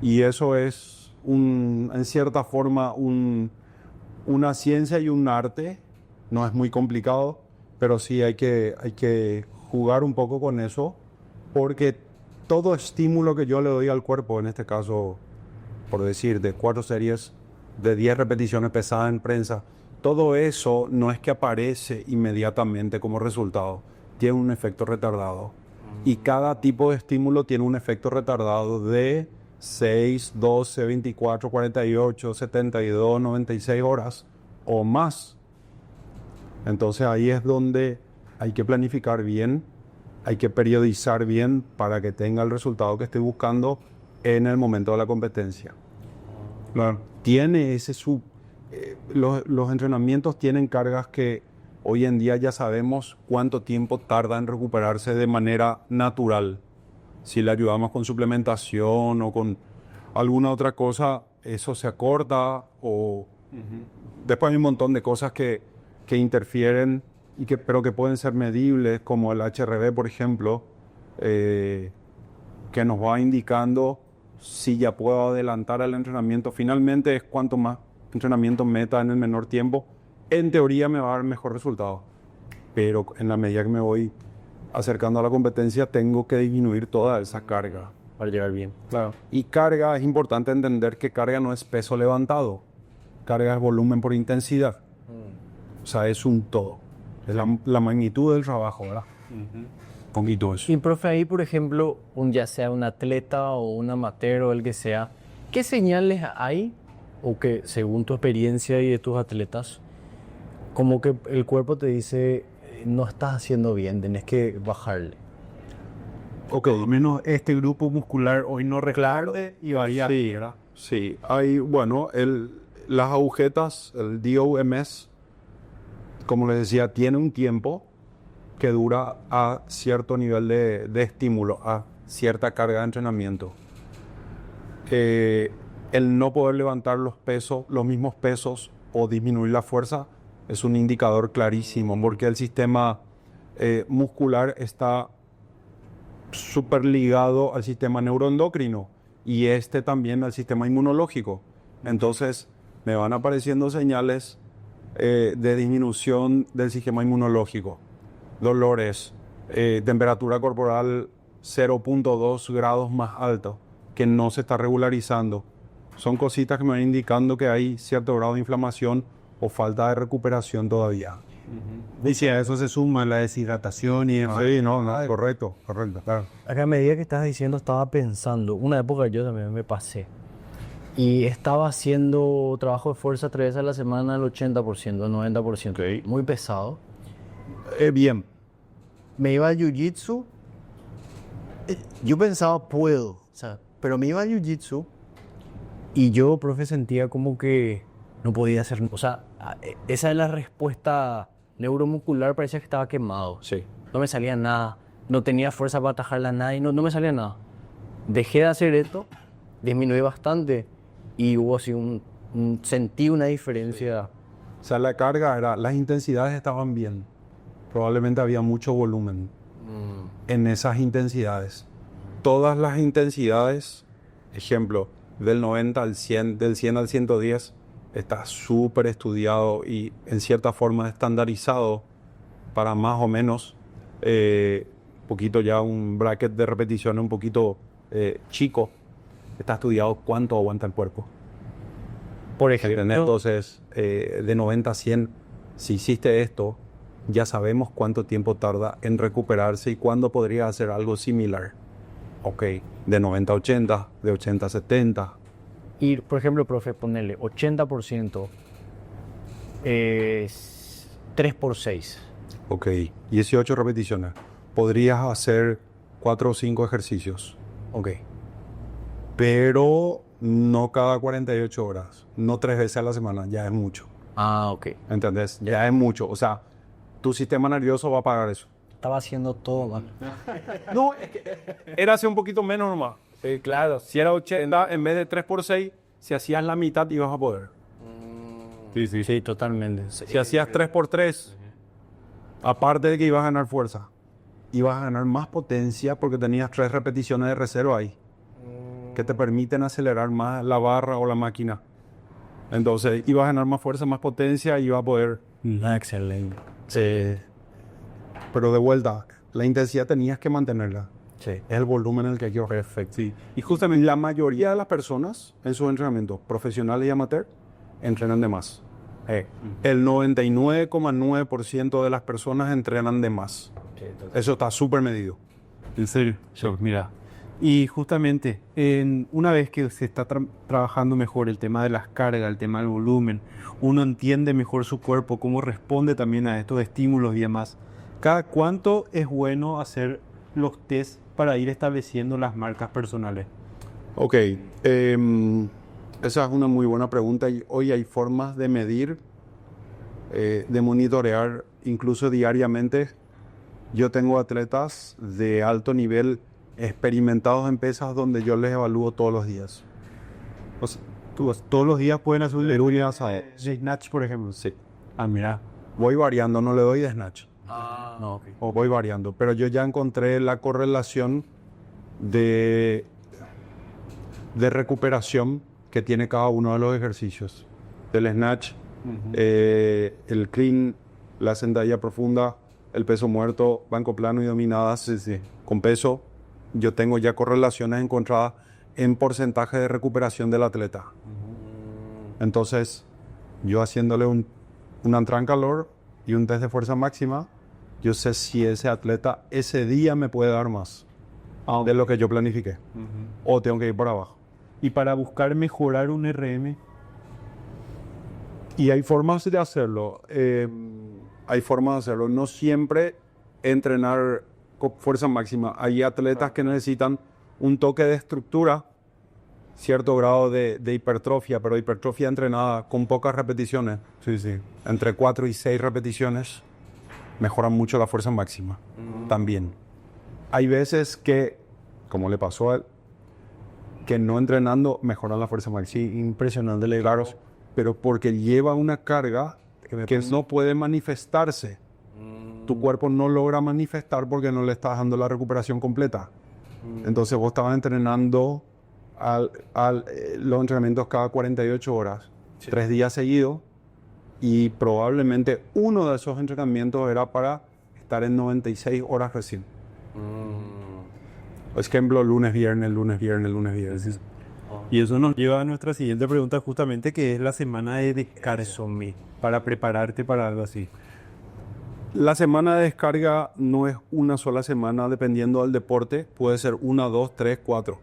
Speaker 2: Y eso es, en cierta forma, una ciencia y un arte. No es muy complicado, pero sí hay que jugar un poco con eso, porque todo estímulo que yo le doy al cuerpo, en este caso, por decir, de 4 series, de 10 repeticiones pesadas en prensa, todo eso no es que aparece inmediatamente como resultado, tiene un efecto retardado. Y cada tipo de estímulo tiene un efecto retardado de 6, 12, 24, 48, 72, 96 horas o más. Entonces ahí es donde hay que planificar bien, hay que periodizar bien para que tenga el resultado que estoy buscando en el momento de la competencia.
Speaker 3: Claro.
Speaker 2: Tiene los entrenamientos tienen cargas que hoy en día ya sabemos cuánto tiempo tarda en recuperarse de manera natural. Si le ayudamos con suplementación o con alguna otra cosa, eso se acorta o después hay un montón de cosas que interfieren pero que pueden ser medibles, como el HRV, por ejemplo, que nos va indicando si ya puedo adelantar el entrenamiento. Finalmente es cuanto más entrenamiento meta en el menor tiempo, en teoría me va a dar mejor resultado. Pero en la medida que me voy acercando a la competencia, tengo que disminuir toda esa carga.
Speaker 1: Para llegar bien.
Speaker 2: Claro. Y carga, es importante entender que carga no es peso levantado. Carga es volumen por intensidad. O sea, es un todo. Es la magnitud del trabajo, ¿verdad? Poquito eso.
Speaker 1: Y profe, ahí por ejemplo, ya sea un atleta o un amateur o el que sea, ¿qué señales hay o que según tu experiencia y de tus atletas, como que el cuerpo te dice, no estás haciendo bien, tenés que bajarle?
Speaker 3: Ok, al menos este grupo muscular hoy no responde y varía.
Speaker 2: Sí, ¿verdad? Sí. Hay, bueno, las agujetas, el DOMS, como les decía, tiene un tiempo que dura a cierto nivel de estímulo, a cierta carga de entrenamiento. El no poder levantar los mismos pesos o disminuir la fuerza es un indicador clarísimo, porque el sistema muscular está súper ligado al sistema neuroendocrino y también al sistema inmunológico. Entonces me van apareciendo señales de disminución del sistema inmunológico, dolores, temperatura corporal 0.2 grados más alto, que no se está regularizando. Son cositas que me van indicando que hay cierto grado de inflamación o falta de recuperación todavía.
Speaker 3: Y si a eso se suma la deshidratación y demás.
Speaker 2: Sí, no, correcto, claro.
Speaker 1: Acá a medida que estabas diciendo estaba pensando, una época yo también me pasé y estaba haciendo trabajo de fuerza 3 veces a la semana al 80%, al 90%,
Speaker 2: Okay.
Speaker 1: muy pesado.
Speaker 2: Bien.
Speaker 1: Me iba al jiu-jitsu, yo pensaba puedo, o sea, pero me iba al jiu-jitsu y yo, profe, sentía como que no podía hacer, o sea, esa es la respuesta neuromuscular, parecía que estaba quemado.
Speaker 2: Sí.
Speaker 1: No me salía nada, no tenía fuerza para atajarla a nadie, no me salía nada. Dejé de hacer esto, disminuí bastante y hubo así sentí una diferencia.
Speaker 2: O sea, la carga las intensidades estaban bien. Probablemente había mucho volumen en esas intensidades. Todas las intensidades, ejemplo, del 90 al 100, del 100 al 110, está súper estudiado y en cierta forma estandarizado para más o menos poquito ya un bracket de repetición un poquito chico. Está estudiado cuánto aguanta el cuerpo.
Speaker 1: Por ejemplo,
Speaker 2: entonces, de 90 a 100, si hiciste esto, ya sabemos cuánto tiempo tarda en recuperarse y cuándo podría hacer algo similar. Ok, de 90 a 80, de 80 a 70.
Speaker 1: Y, por ejemplo, profe, ponerle 80% es 3 por 6.
Speaker 2: Ok, 18 repeticiones. Podrías hacer 4 o 5 ejercicios.
Speaker 1: Ok.
Speaker 2: Pero no cada 48 horas, no 3 veces a la semana, ya es mucho.
Speaker 1: Ah, ok.
Speaker 2: ¿Entendés? Ya es mucho. O sea, tu sistema nervioso va a pagar eso.
Speaker 1: Estaba haciendo todo mal.
Speaker 2: No, es que era hacer un poquito menos nomás. Claro, si era 80, en vez de 3 por 6, si hacías la mitad ibas a poder.
Speaker 1: Sí, totalmente.
Speaker 2: Si hacías 3 por 3, aparte de que ibas a ganar fuerza, ibas a ganar más potencia porque tenías 3 repeticiones de reserva ahí, que te permiten acelerar más la barra o la máquina. Entonces, ibas a ganar más fuerza, más potencia y ibas a poder...
Speaker 1: Excelente.
Speaker 2: Sí. Pero de vuelta, la intensidad tenías que mantenerla.
Speaker 1: Sí.
Speaker 2: Es el volumen en el que hay que bajar. Perfecto. Sí. Y justamente la mayoría de las personas en sus entrenamientos, profesionales y amateur, entrenan de más. El 99,9% de las personas entrenan de más. Sí, eso está súper medido.
Speaker 3: En serio, mira. Y justamente, una vez que se está trabajando mejor el tema de las cargas, el tema del volumen, uno entiende mejor su cuerpo, cómo responde también a estos estímulos y demás. ¿Cada cuánto es bueno hacer los test para ir estableciendo las marcas personales?
Speaker 2: Ok, esa es una muy buena pregunta. Y hoy hay formas de medir, de monitorear, incluso diariamente. Yo tengo atletas de alto nivel experimentados en pesas donde yo les evalúo todos los días.
Speaker 3: O sea, todos los días pueden hacer de snatch, por ejemplo.
Speaker 2: Sí.
Speaker 3: Ah, mira.
Speaker 2: Voy variando, no le doy de snatch.
Speaker 1: No, ok.
Speaker 2: O voy variando, pero yo ya encontré la correlación de recuperación que tiene cada uno de los ejercicios. El snatch, el clean, la sentadilla profunda, el peso muerto, banco plano y dominadas con peso. Yo tengo ya correlaciones encontradas en porcentaje de recuperación del atleta. Entonces, yo haciéndole un entrada en calor y un test de fuerza máxima, yo sé si ese atleta ese día me puede dar más de lo que yo planifiqué. O tengo que ir por abajo.
Speaker 3: Y para buscar mejorar un RM,
Speaker 2: Y hay formas de hacerlo. No siempre entrenar con fuerza máxima. Hay atletas que necesitan un toque de estructura, cierto grado de hipertrofia, pero hipertrofia entrenada con pocas repeticiones. Entre 4 y 6 repeticiones mejoran mucho la fuerza máxima. También. Hay veces que, como le pasó a él, que no entrenando mejoran la fuerza máxima.
Speaker 1: Sí, impresionante.
Speaker 2: Claro, pero porque lleva una carga que no puede manifestarse. Tu cuerpo no logra manifestar porque no le estás dando la recuperación completa. Entonces vos estabas entrenando los entrenamientos cada 48 horas, 3 días seguidos, y probablemente uno de esos entrenamientos era para estar en 96 horas recién. Por ejemplo, lunes, viernes.
Speaker 3: y eso nos lleva a nuestra siguiente pregunta justamente, que es la semana de descarga, para prepararte para algo así.
Speaker 2: La semana de descarga no es una sola semana, dependiendo del deporte. Puede ser 1, 2, 3, 4.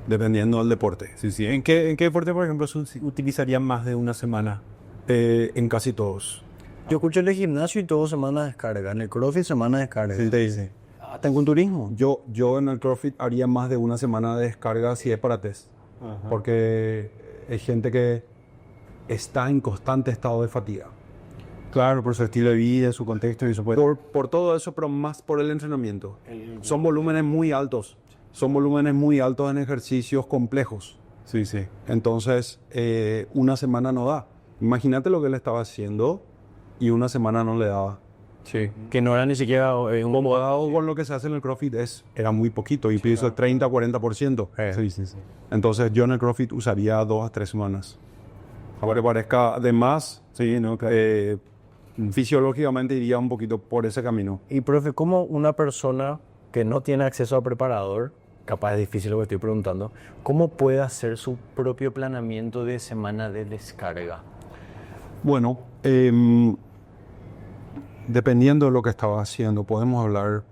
Speaker 2: Dependiendo del deporte.
Speaker 3: Sí. ¿En qué deporte, por ejemplo, utilizarían más de una semana?
Speaker 2: En casi todos.
Speaker 1: Yo escucho en el gimnasio y todo semana de descarga. En el CrossFit semana de descarga.
Speaker 3: Sí.
Speaker 1: Hasta en culturismo.
Speaker 2: Yo en el CrossFit haría más de una semana de descarga si es para test. Porque hay gente que está en constante estado de fatiga.
Speaker 3: Claro, por su estilo de vida, su contexto y eso puede...
Speaker 2: Por todo eso, pero más por el entrenamiento. Son volúmenes muy altos. Son volúmenes muy altos en ejercicios complejos.
Speaker 3: Sí.
Speaker 2: Entonces, una semana no da. Imagínate lo que él estaba haciendo y una semana no le daba.
Speaker 1: Sí. Que no era ni siquiera un...
Speaker 2: Comparado con lo que se hace en el CrossFit era muy poquito. Y pienso el 30-40%.
Speaker 3: Sí.
Speaker 2: Entonces, yo en el CrossFit usaría 2 a 3 semanas. Ahora parezca, además, fisiológicamente iría un poquito por ese camino.
Speaker 1: Y profe, ¿cómo una persona que no tiene acceso a preparador, capaz es difícil lo que estoy preguntando, cómo puede hacer su propio planeamiento de semana de descarga?
Speaker 2: Bueno, dependiendo de lo que estaba haciendo, podemos hablar,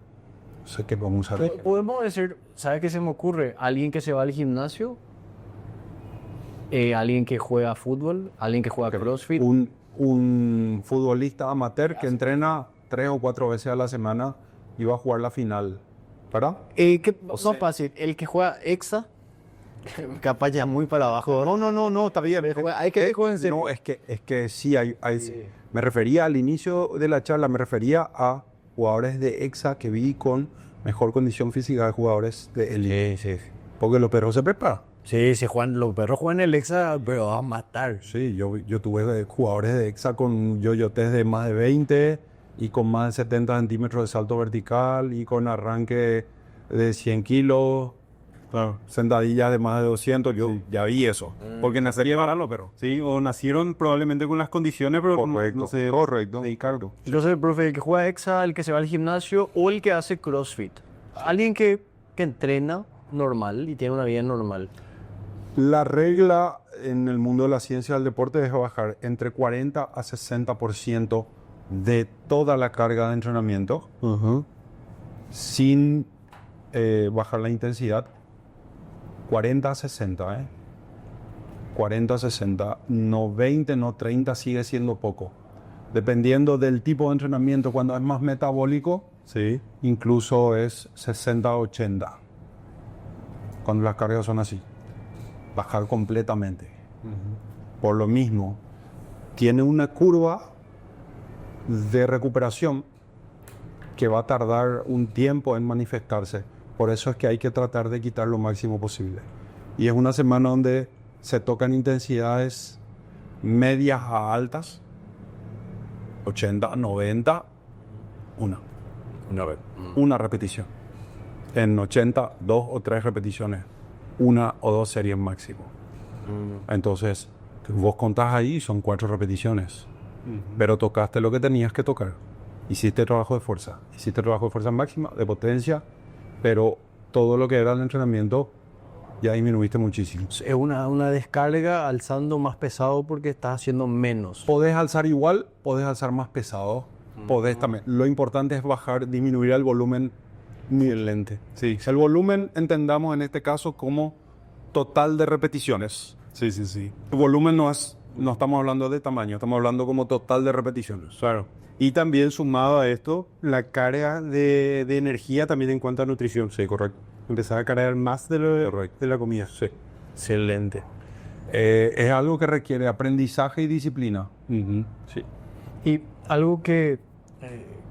Speaker 2: no sé qué vamos a ver.
Speaker 1: Podemos decir, ¿sabes qué se me ocurre? Alguien que se va al gimnasio, alguien que juega fútbol, alguien que juega CrossFit.
Speaker 2: Un futbolista amateur que entrena 3 o 4 veces a la semana y va a jugar la final, ¿verdad?
Speaker 1: No fácil, el que juega Exa, capaz ya muy para abajo.
Speaker 2: No, está bien.
Speaker 1: Hay que jugar.
Speaker 2: No, es que sí, me refería al inicio de la charla, me refería a jugadores de EXA que vi con mejor condición física de jugadores de élite.
Speaker 1: Sí.
Speaker 2: Porque los perros se preparan.
Speaker 1: Sí, los perros juegan el Exa, pero va a matar.
Speaker 2: Sí, yo tuve jugadores de EXA con yo-yo-test de más de 20 y con más de 70 centímetros de salto vertical y con arranque de 100 kilos, sentadillas de más de 200. Yo ya vi eso. Porque nacería varano, pero...
Speaker 3: Sí, o nacieron probablemente con las condiciones, pero
Speaker 2: Correcto.
Speaker 3: no sé,
Speaker 2: Correcto.
Speaker 3: dedicarlo.
Speaker 1: Entonces, el profe, el que juega Exa, el que se va al gimnasio o el que hace CrossFit. Alguien que entrena normal y tiene una vida normal.
Speaker 2: La regla en el mundo de la ciencia del deporte es bajar entre 40 a 60% de toda la carga de entrenamiento sin bajar la intensidad, 40 a 60, 40 a 60, no 20, no 30, sigue siendo poco. Dependiendo del tipo de entrenamiento, cuando es más metabólico,
Speaker 3: Sí.
Speaker 2: incluso es 60 a 80. Cuando las cargas son así, bajar completamente. Por lo mismo, tiene una curva de recuperación que va a tardar un tiempo en manifestarse. Por eso es que hay que tratar de quitar lo máximo posible. Y es una semana donde se tocan intensidades medias a altas, 80, 90, una repetición. En 80, 2 o 3 repeticiones, 1 o 2 series máximo. Entonces, vos contás ahí, son 4 repeticiones. Pero tocaste lo que tenías que tocar. Hiciste trabajo de fuerza máxima, de potencia, pero todo lo que era el entrenamiento ya disminuiste muchísimo.
Speaker 1: Es una descarga alzando más pesado porque estás haciendo menos.
Speaker 2: Podés alzar igual, podés alzar más pesado, podés también. Lo importante es bajar, disminuir el volumen.
Speaker 3: Excelente. Sí.
Speaker 2: El volumen entendamos en este caso como total de repeticiones.
Speaker 3: Sí, sí, sí.
Speaker 2: El volumen no estamos hablando de tamaño, estamos hablando como total de repeticiones.
Speaker 3: Claro. Y también sumado a esto, la carga de energía también en cuanto a nutrición.
Speaker 2: Sí, correcto.
Speaker 3: Empezar a cargar más de la comida.
Speaker 2: Sí.
Speaker 1: Excelente.
Speaker 2: Es algo que requiere aprendizaje y disciplina.
Speaker 3: Sí.
Speaker 1: Y algo que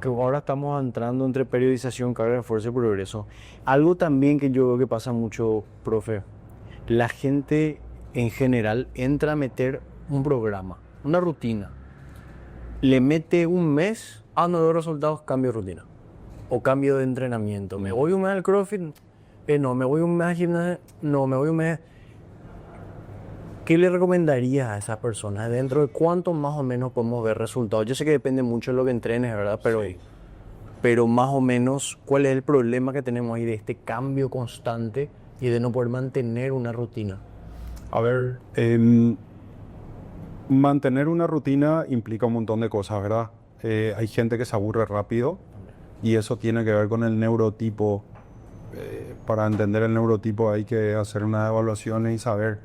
Speaker 1: ahora estamos entrando entre periodización, carga, esfuerzo y progreso. Algo también que yo veo que pasa mucho, profe. La gente en general entra a meter un programa, una rutina. Le mete un mes, no veo resultados, cambio de rutina. O cambio de entrenamiento. Me voy un mes al CrossFit, no, me voy un mes al gimnasio, no, me voy un mes. ¿Qué le recomendarías a esas personas? ¿Dentro de cuánto más o menos podemos ver resultados? Yo sé que depende mucho de lo que entrenes, ¿verdad? Pero más o menos, ¿cuál es el problema que tenemos ahí de este cambio constante y de no poder mantener una rutina?
Speaker 2: A ver, mantener una rutina implica un montón de cosas, ¿verdad? Hay gente que se aburre rápido y eso tiene que ver con el neurotipo. Para entender el neurotipo hay que hacer unas evaluaciones y saber.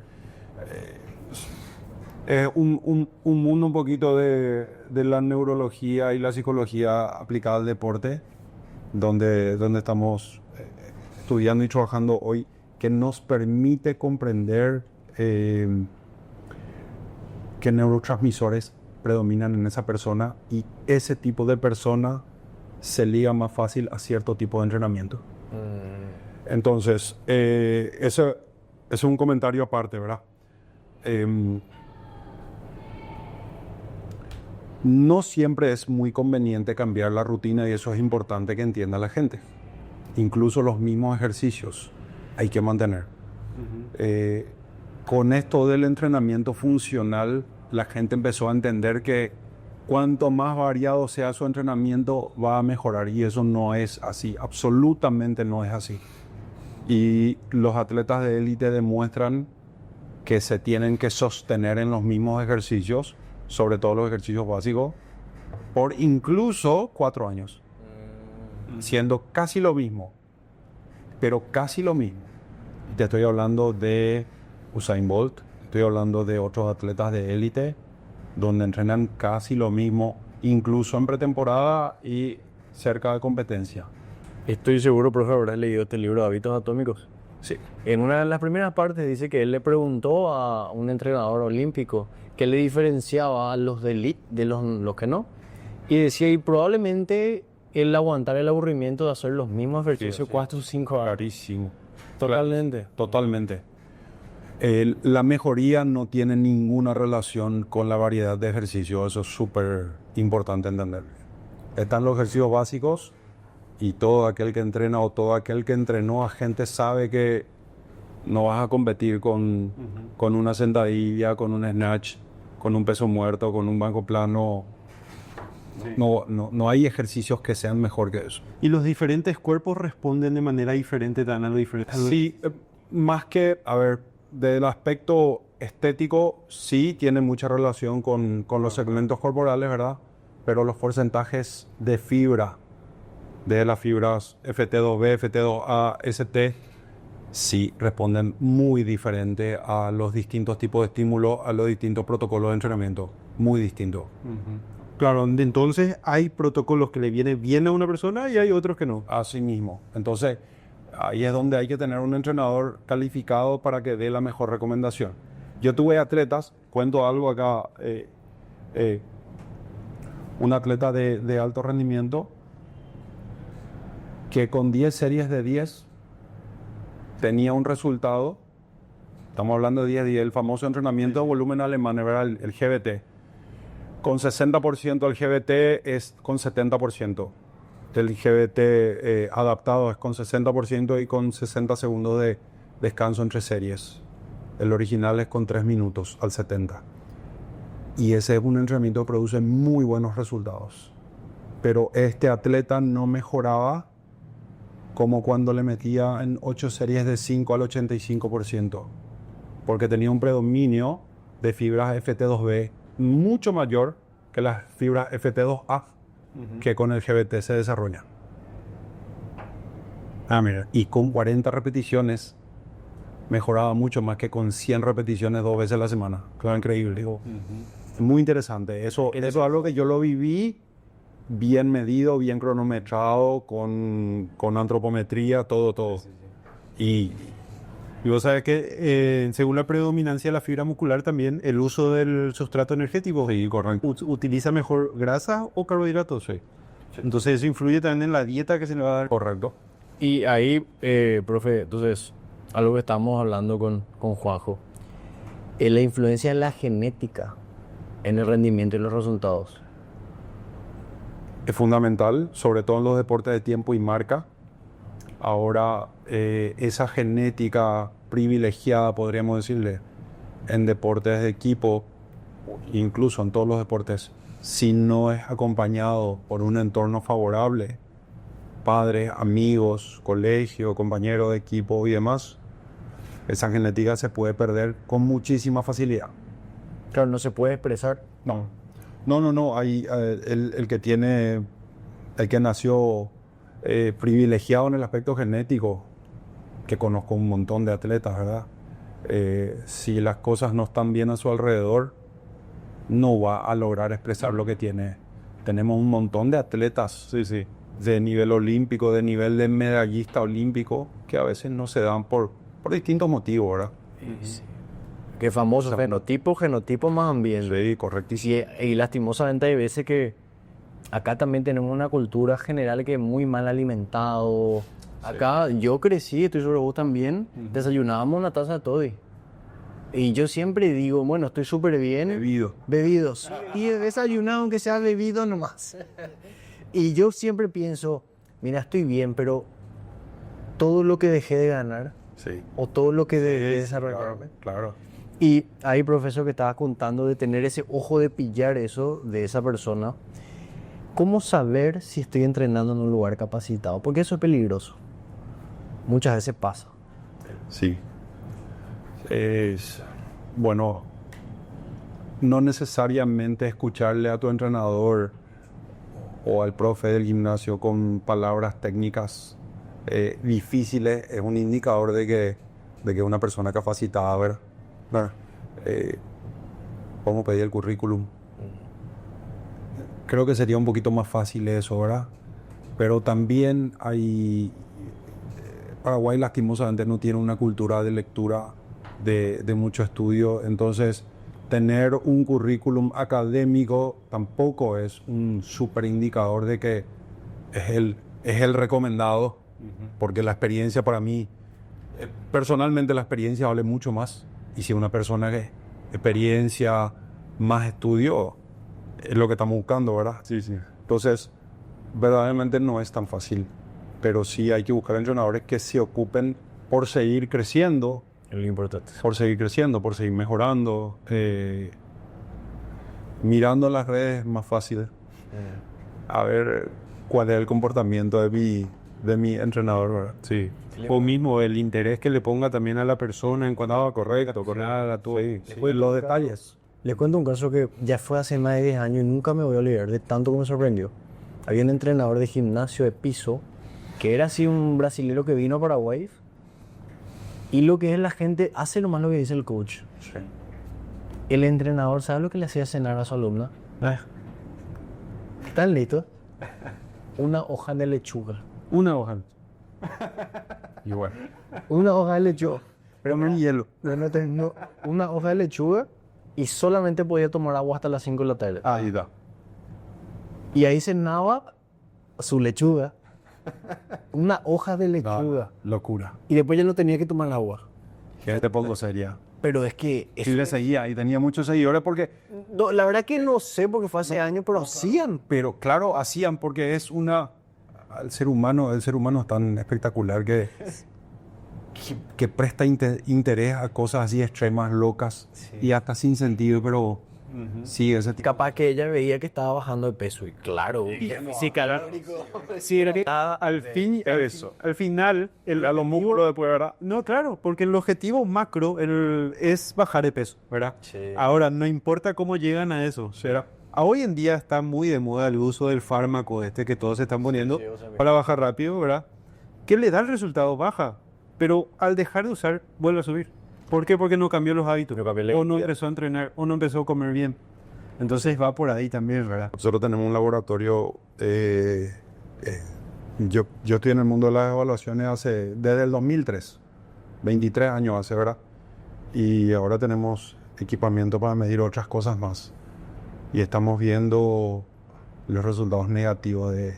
Speaker 2: Es un mundo un poquito de la neurología y la psicología aplicada al deporte, donde estamos estudiando y trabajando hoy, que nos permite comprender qué neurotransmisores predominan en esa persona y ese tipo de persona se liga más fácil a cierto tipo de entrenamiento. Entonces, ese es un comentario aparte, ¿verdad? No siempre es muy conveniente cambiar la rutina y eso es importante que entienda la gente. Incluso los mismos ejercicios hay que mantener. Con esto del entrenamiento funcional, la gente empezó a entender que cuanto más variado sea su entrenamiento, va a mejorar. Y eso no es así, absolutamente no es así. Y los atletas de élite demuestran que se tienen que sostener en los mismos ejercicios, sobre todo los ejercicios básicos, por incluso 4 años, siendo casi lo mismo, pero casi lo mismo. Te estoy hablando de Usain Bolt, estoy hablando de otros atletas de élite, donde entrenan casi lo mismo, incluso en pretemporada y cerca de competencia.
Speaker 1: Estoy seguro, profe, habrás leído este libro de Hábitos Atómicos.
Speaker 2: Sí.
Speaker 1: En una de las primeras partes dice que él le preguntó a un entrenador olímpico qué le diferenciaba a los de elite de los que no. Y decía, y probablemente él aguantara el aburrimiento de hacer los mismos ejercicios 4 o 5 horas.
Speaker 2: Clarísimo.
Speaker 1: Totalmente.
Speaker 2: Totalmente. La mejoría no tiene ninguna relación con la variedad de ejercicios, eso es súper importante entender. Están los ejercicios básicos y todo aquel que entrena o todo aquel que entrenó a gente sabe que no vas a competir con una sentadilla, con un snatch, con un peso muerto, con un banco plano. Sí. No hay ejercicios que sean mejor que eso.
Speaker 3: Y los diferentes cuerpos responden de manera diferente, dan a lo diferente.
Speaker 2: Sí, más que, a ver, del aspecto estético, sí tiene mucha relación con los segmentos corporales, ¿verdad? Pero los porcentajes de fibra de las fibras FT2B, FT2A, ST, sí responden muy diferente a los distintos tipos de estímulos, a los distintos protocolos de entrenamiento. Muy distintos.
Speaker 3: Claro, entonces hay protocolos que le vienen bien a una persona y hay otros que no.
Speaker 2: Así mismo. Entonces, ahí es donde hay que tener un entrenador calificado para que dé la mejor recomendación. Yo tuve atletas, cuento algo acá, un atleta de alto rendimiento que con 10 series de 10 tenía un resultado, estamos hablando de 10, el famoso entrenamiento de volumen alemán, ¿verdad? El GBT. Con 60% el GBT es con 70%. El GBT adaptado es con 60% y con 60 segundos de descanso entre series. El original es con 3 minutos al 70. Y ese es un entrenamiento que produce muy buenos resultados. Pero este atleta no mejoraba como cuando le metía en 8 series de 5 al 85%. Porque tenía un predominio de fibras FT2B mucho mayor que las fibras FT2A que con el GBT se desarrollan. Mira. Y con 40 repeticiones mejoraba mucho más que con 100 repeticiones 2 veces a la semana. Claro, increíble. Digo, muy interesante. Eso es algo que yo lo viví bien medido, bien cronometrado, con antropometría, todo. Y
Speaker 3: vos sabés que según la predominancia de la fibra muscular también el uso del sustrato energético
Speaker 2: sí, correcto.
Speaker 3: Utiliza mejor grasa o carbohidratos.
Speaker 2: Sí.
Speaker 3: Entonces eso influye también en la dieta que se le va a dar.
Speaker 2: Correcto.
Speaker 1: Y ahí, profe, entonces, algo que estábamos hablando con Juanjo, es la influencia de la genética en el rendimiento y los resultados.
Speaker 2: Es fundamental, sobre todo en los deportes de tiempo y marca. Ahora, esa genética privilegiada, podríamos decirle, en deportes de equipo, incluso en todos los deportes, si no es acompañado por un entorno favorable, padres, amigos, colegio, compañeros de equipo y demás, esa genética se puede perder con muchísima facilidad.
Speaker 1: Claro, no se puede expresar.
Speaker 2: No. Hay, el que nació privilegiado en el aspecto genético, que conozco un montón de atletas, ¿verdad? Si las cosas no están bien a su alrededor, no va a lograr expresar lo que tiene. Tenemos un montón de atletas de nivel olímpico, de nivel de medallista olímpico, que a veces no se dan por distintos motivos, ¿verdad?
Speaker 1: Sí. Qué famoso, genotipo más ambiente.
Speaker 2: Sí, correctísimo.
Speaker 1: Y lastimosamente hay veces que acá también tenemos una cultura general que es muy mal alimentado. Acá yo crecí, estoy seguro vos también, desayunábamos una taza de toddy. Y yo siempre digo, bueno, estoy súper bien. Bebidos. Y he desayunado aunque sea bebido nomás. Y yo siempre pienso, mira, estoy bien, pero todo lo que dejé de ganar, o todo lo que dejé de desarrollarme.
Speaker 2: Claro.
Speaker 1: Y ahí, profesor, que estaba contando de tener ese ojo de pillar eso de esa persona. ¿Cómo saber si estoy entrenando en un lugar capacitado? Porque eso es peligroso. Muchas veces pasa.
Speaker 2: Sí. Bueno, no necesariamente escucharle a tu entrenador o al profe del gimnasio con palabras técnicas difíciles es un indicador de que una persona capacitada, ¿verdad? ¿Cómo pedir el currículum? Creo que sería un poquito más fácil eso, ¿verdad? Pero también Paraguay lastimosamente no tiene una cultura de lectura de mucho estudio, entonces tener un currículum académico tampoco es un súper indicador de que es el recomendado, porque la experiencia para mí, personalmente la experiencia vale mucho más, y si una persona que experiencia más estudio es lo que estamos buscando, ¿verdad?
Speaker 3: Sí.
Speaker 2: Entonces, verdaderamente no es tan fácil, pero sí hay que buscar entrenadores que se ocupen por seguir creciendo.
Speaker 1: Es lo importante.
Speaker 2: Por seguir creciendo, por seguir mejorando. Mirando las redes es más fácil. A ver cuál es el comportamiento de mi entrenador, ¿verdad?
Speaker 3: Sí. O mismo el interés que le ponga también a la persona en cuanto a correcto, todo.
Speaker 2: Pues los detalles.
Speaker 1: Les cuento un caso que ya fue hace más de 10 años y nunca me voy a olvidar de tanto que me sorprendió. había un entrenador de gimnasio de piso que era así un brasilero que vino a Paraguay. Y lo que es la gente, hace nomás lo que dice el coach.
Speaker 2: Sí.
Speaker 1: El entrenador, ¿sabe lo que le hacía cenar a su alumna? ¿Están listos? Una hoja de lechuga.
Speaker 3: Una hoja.
Speaker 2: Y bueno,
Speaker 1: Una hoja de lechuga.
Speaker 3: Pero no hielo.
Speaker 1: No, una hoja de lechuga y solamente podía tomar agua hasta las 5 de la tarde.
Speaker 2: ahí da.
Speaker 1: Y ahí cenaba su lechuga. Una hoja de lechuga.
Speaker 2: No, locura.
Speaker 1: Y después ya no tenía que tomar agua.
Speaker 2: Qué poco sería.
Speaker 1: Pero es que...
Speaker 2: Sí le seguía y tenía muchos seguidores porque...
Speaker 1: No, la verdad que no sé porque fue hace años, pero
Speaker 2: Hacían, pero claro, hacían porque es una... El ser humano es tan espectacular que presta interés a cosas así extremas, locas y hasta sin sentido, pero sí, ese tipo.
Speaker 1: capaz que ella veía que estaba bajando de peso y claro,
Speaker 3: Sí, era que al final,
Speaker 2: A los músculos después, ¿verdad?
Speaker 3: no, claro, porque el objetivo macro es bajar de peso, ¿verdad?
Speaker 1: Sí.
Speaker 3: Ahora, no importa cómo llegan a eso.
Speaker 2: ¿Será?
Speaker 3: Hoy en día está muy de moda el uso del fármaco que todos se están poniendo
Speaker 1: sí, o sea,
Speaker 3: para bajar rápido, ¿verdad? Que le da el resultado, baja, pero al dejar de usar, vuelve a subir. ¿Por qué? Porque no cambió los hábitos,
Speaker 1: No cambió la
Speaker 3: o no
Speaker 1: vida.
Speaker 3: empezó a entrenar, o no empezó a comer bien. Entonces va por ahí también, ¿verdad?
Speaker 2: Nosotros tenemos un laboratorio, yo estoy en el mundo de las evaluaciones desde el 2003, 23 años hace, ¿verdad? Y ahora tenemos equipamiento para medir otras cosas más. Y estamos viendo los resultados negativos de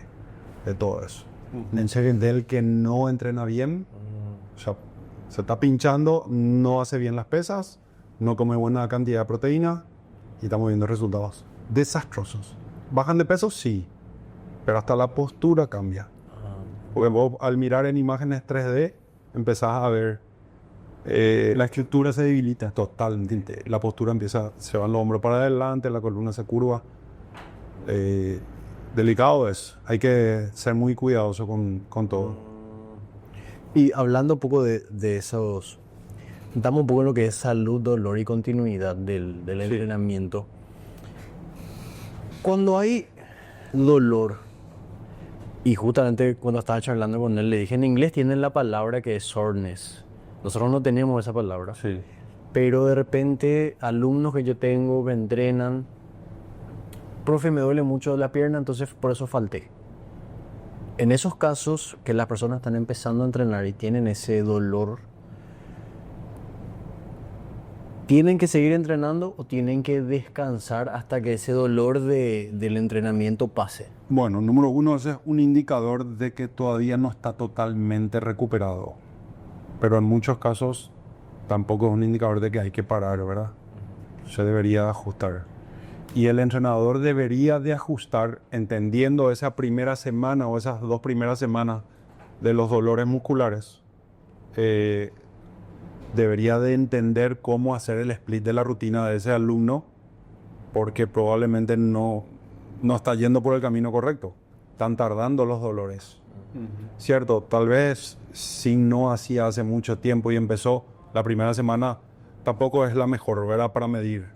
Speaker 2: todo eso. En serio, del que no entrena bien, o sea, se está pinchando, no hace bien las pesas, no come buena cantidad de proteína y estamos viendo resultados desastrosos. ¿Bajan de peso? Sí, pero hasta la postura cambia. Porque vos al mirar en imágenes 3D empezás a ver
Speaker 3: La estructura se debilita.
Speaker 2: totalmente, la postura se van los hombros para adelante, la columna se curva. Delicado es, hay que ser muy cuidadoso con todo.
Speaker 1: Y hablando un poco de esos, damos un poco en lo que es salud, dolor y continuidad del entrenamiento. Cuando hay dolor, y justamente cuando estaba charlando con él, le dije, en inglés tienen la palabra que es soreness. Nosotros no tenemos esa palabra.
Speaker 2: Sí.
Speaker 1: Pero de repente, alumnos que yo tengo me entrenan, profe, me duele mucho la pierna, entonces por eso falté. En esos casos que las personas están empezando a entrenar y tienen ese dolor, ¿tienen que seguir entrenando o tienen que descansar hasta que ese dolor del entrenamiento pase?
Speaker 2: Bueno, número uno, ese es un indicador de que todavía no está totalmente recuperado. Pero en muchos casos tampoco es un indicador de que hay que parar, ¿verdad? Se debería ajustar. Y el entrenador debería de ajustar entendiendo esa primera semana o esas 2 primeras semanas de los dolores musculares. Debería de entender cómo hacer el split de la rutina de ese alumno porque probablemente no está yendo por el camino correcto. Están tardando los dolores. Cierto, tal vez si no hacía hace mucho tiempo y empezó la primera semana, tampoco es la mejor, ¿verdad? Para medir.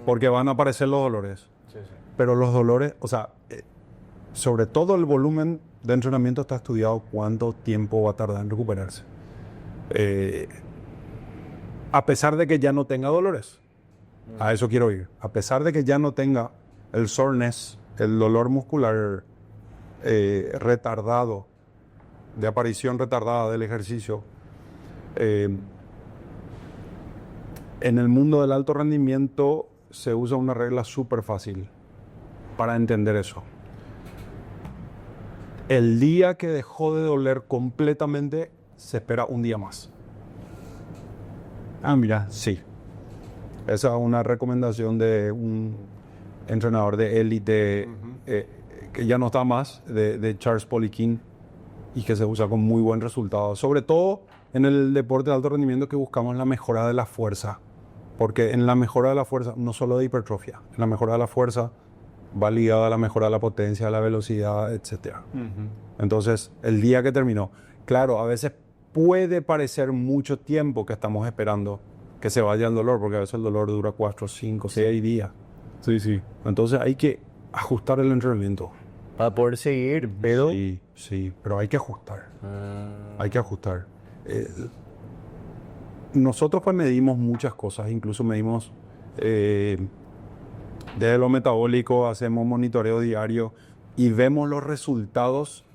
Speaker 2: Porque van a aparecer los dolores.
Speaker 1: Sí.
Speaker 2: Pero los dolores, o sea, sobre todo el volumen de entrenamiento está estudiado cuánto tiempo va a tardar en recuperarse. A pesar de que ya no tenga dolores. A eso quiero ir. A pesar de que ya no tenga el soreness, el dolor muscular retardado, de aparición retardada del ejercicio, en el mundo del alto rendimiento se usa una regla súper fácil para entender eso. El día que dejó de doler completamente, se espera un día más.
Speaker 3: Ah, mira.
Speaker 2: Sí. Esa es una recomendación de un entrenador de élite que ya no está más, de Charles Poliquin, y que se usa con muy buen resultado. Sobre todo en el deporte de alto rendimiento que buscamos la mejora de la fuerza. Porque en la mejora de la fuerza, no solo de hipertrofia, en la mejora de la fuerza va ligada a la mejora de la potencia, de la velocidad, etc. Entonces, el día que terminó, claro, a veces puede parecer mucho tiempo que estamos esperando que se vaya el dolor, porque a veces el dolor dura 4, 5, 6 días.
Speaker 3: Sí, sí.
Speaker 2: Entonces hay que ajustar el entrenamiento.
Speaker 1: para poder seguir, pero...
Speaker 2: Sí, sí, pero hay que ajustar. Hay que ajustar. Nosotros pues medimos muchas cosas, incluso medimos desde lo metabólico, hacemos monitoreo diario y vemos los resultados